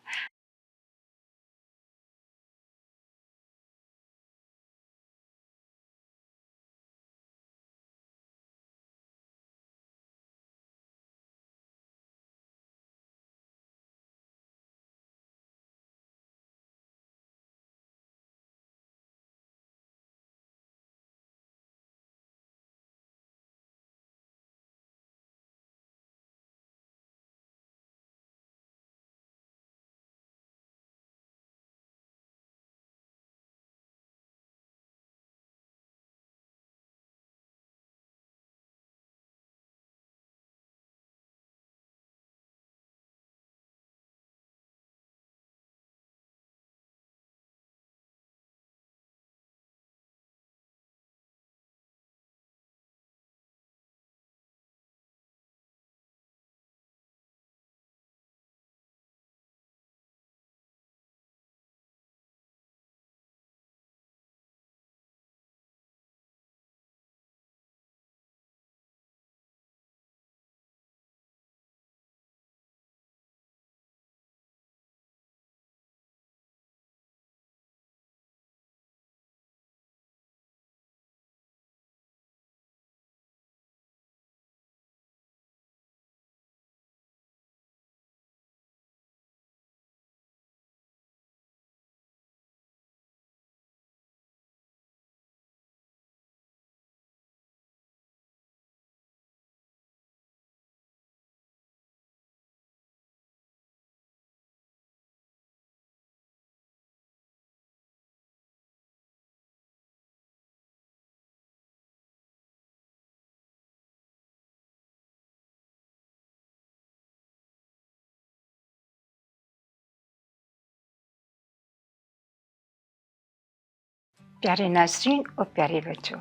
Speaker 2: प्यारे नाज़रीन और प्यारे बच्चों,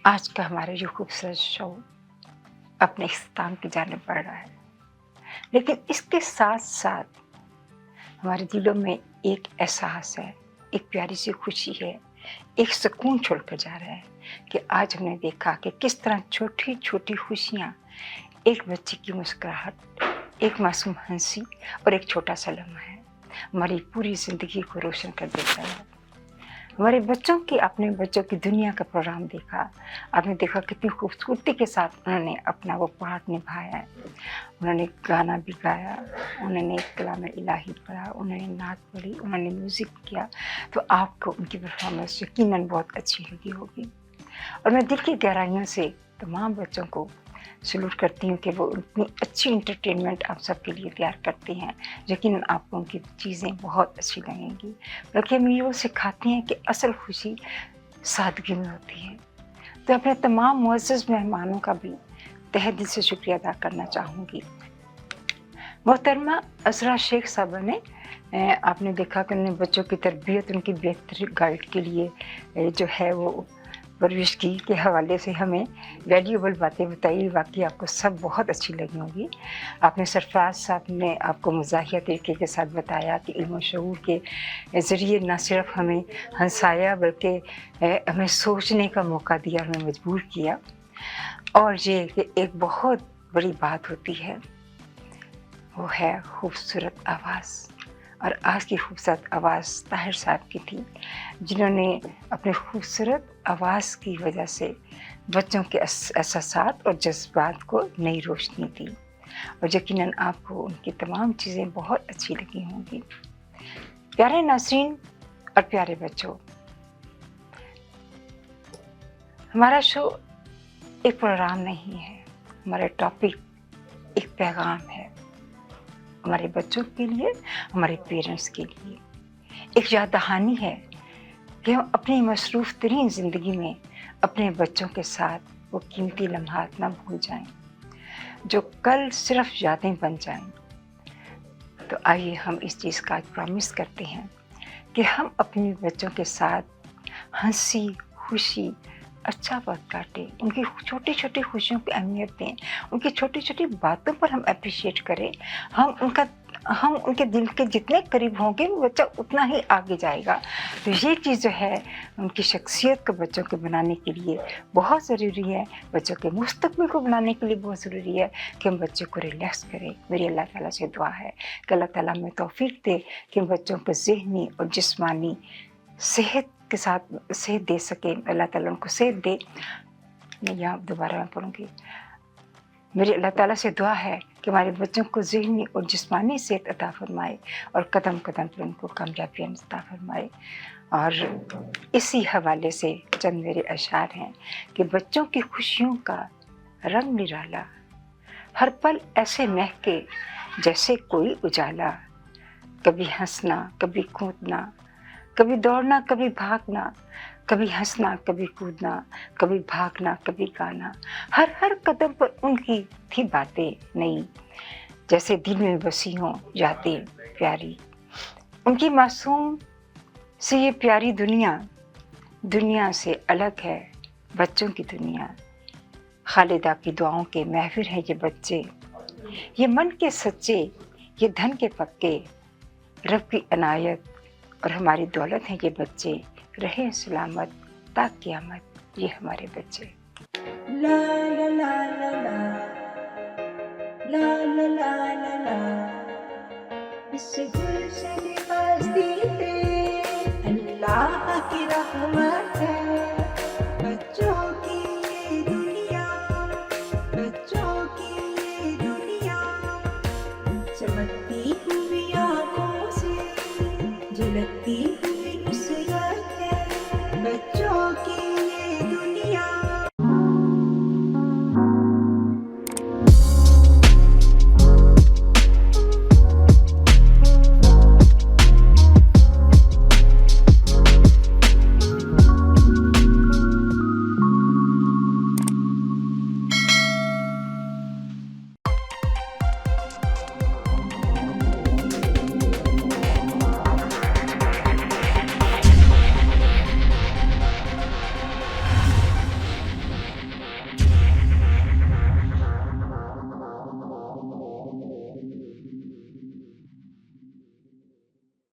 Speaker 2: आज का हमारा जो खूबसूरत शो अपने इख्तिताम की जानिब बढ़ रहा है, लेकिन इसके साथ साथ हमारे दिलों में एक एहसास है, एक प्यारी सी खुशी है, एक सुकून छोड़कर जा रहा है कि आज हमने देखा कि किस तरह छोटी छोटी खुशियाँ, एक बच्चे की मुस्कुराहट, एक मासूम हंसी और एक छोटा सा लम्हा है, हमारी पूरी ज़िंदगी को रोशन कर देता है। हमारे बच्चों की, अपने बच्चों की दुनिया का प्रोग्राम देखा, आपने देखा कितनी खूबसूरती के साथ उन्होंने अपना वो पार्ट निभाया है। उन्होंने गाना भी गाया, उन्होंने कलाम इलाही पढ़ा, उन्होंने नात पढ़ी, उन्होंने म्यूज़िक किया, तो आपको उनकी परफॉर्मेंस यकीनन बहुत अच्छी लगी होगी। और मैं दिल की गहराइयों से तमाम बच्चों को सलूट करती हूँ कि वो इतनी अच्छी इंटरटेनमेंट आप सबके लिए तैयार करते हैं। यकीनन आपको उनकी चीज़ें बहुत अच्छी लगेंगी, बल्कि हम ये वो सिखाती हैं कि असल खुशी सादगी में होती है। तो अपने तमाम मुअज़्ज़ज़ मेहमानों का भी तहे दिल से शुक्रिया अदा करना चाहूँगी। मोहतरमा अज़रा शेख साहबा ने, आपने देखा कि उन्होंने बच्चों की तरबियत, उनकी बेहतर गाइड के लिए जो है वो परविश की के हवाले से हमें वैल्यूएबल बातें बताई। बाकी आपको सब बहुत अच्छी लगी होंगी। आपने सरफराज साहब ने आपको मज़ाहिया तरीके के साथ बताया कि इल्म शऊर के ज़रिए न सिर्फ हमें हंसाया बल्कि हमें सोचने का मौका दिया, हमें मजबूर किया। और ये कि एक बहुत बड़ी बात होती है, वो है खूबसूरत आवाज़। और आज की खूबसूरत आवाज़ ताहिर साहब की थी, जिन्होंने अपने खूबसूरत आवाज़ की वजह से बच्चों के एहसासात और जज्बात को नई रोशनी दी। और यकीनन आपको उनकी तमाम चीज़ें बहुत अच्छी लगी होंगी। प्यारे नाज़रीन और प्यारे बच्चों, हमारा शो एक प्रोग्राम नहीं है, हमारा टॉपिक एक पैगाम है, हमारे बच्चों के लिए, हमारे पेरेंट्स के लिए एक याद दहानी है कि हम अपनी मसरूफ़ तरीन ज़िंदगी में अपने बच्चों के साथ वो कीमती लम्हात ना भूल जाएं, जो कल सिर्फ यादें बन जाएं। तो आइए हम इस चीज़ का प्रॉमिस करते हैं कि हम अपने बच्चों के साथ हंसी खुशी अच्छा वक्त काटें, उनकी छोटी छोटी खुशियों की अहमियत दें, उनकी छोटी छोटी बातों पर हम अप्रिशिएट करें। हम उनके दिल के जितने करीब होंगे वो बच्चा उतना ही आगे जाएगा। तो ये चीज़ जो है उनकी शख्सियत को बच्चों के बनाने के लिए बहुत ज़रूरी है, बच्चों के मुस्तकबिल को बनाने के लिए बहुत ज़रूरी है कि हम बच्चों को रिलैक्स करें। मेरी अल्लाह ताला से दुआ है कि अल्लाह ताला हमें तौफीक दे कि हम बच्चों को ज़हनी और जिस्मानी सेहत के साथ सेहत दे सके। अल्लाह ताला उनको सेहत दे। मैं यहाँ दोबारा मैं पढ़ूँगी। मेरी अल्लाह ताला से दुआ है कि हमारे बच्चों को ज़हनी और जिस्मानी सेहत अता फरमाए और कदम कदम पर उनको कामयाबी अता फरमाए। और इसी हवाले से चंद मेरे अशार हैं कि बच्चों की खुशियों का रंग निराला, हर पल ऐसे महके जैसे कोई उजाला, कभी हंसना कभी कूदना, कभी दौड़ना कभी भागना, कभी हंसना कभी कूदना, कभी भागना कभी गाना, हर हर कदम पर उनकी थी बातें नई, जैसे दिल में बसी हों यादें प्यारी। उनकी मासूम से ये प्यारी दुनिया से अलग है बच्चों की दुनिया। खालिदा की दुआओं के महफिल हैं ये बच्चे, ये मन के सच्चे, ये धन के पक्के, रब की अनायत और हमारी दौलत हैं ये बच्चे, रहे सलामत ता क़यामत ये हमारे बच्चे।
Speaker 1: ला ला ला ला ला ला ला ला ला ला, इस गुलशन बस्ती अल्लाह की रहमत है। बच्चों की ये दुनिया, बच्चों की ये दुनिया, चमकती हुई आँखों से झलकती हुई नुसरत है। बच्चों की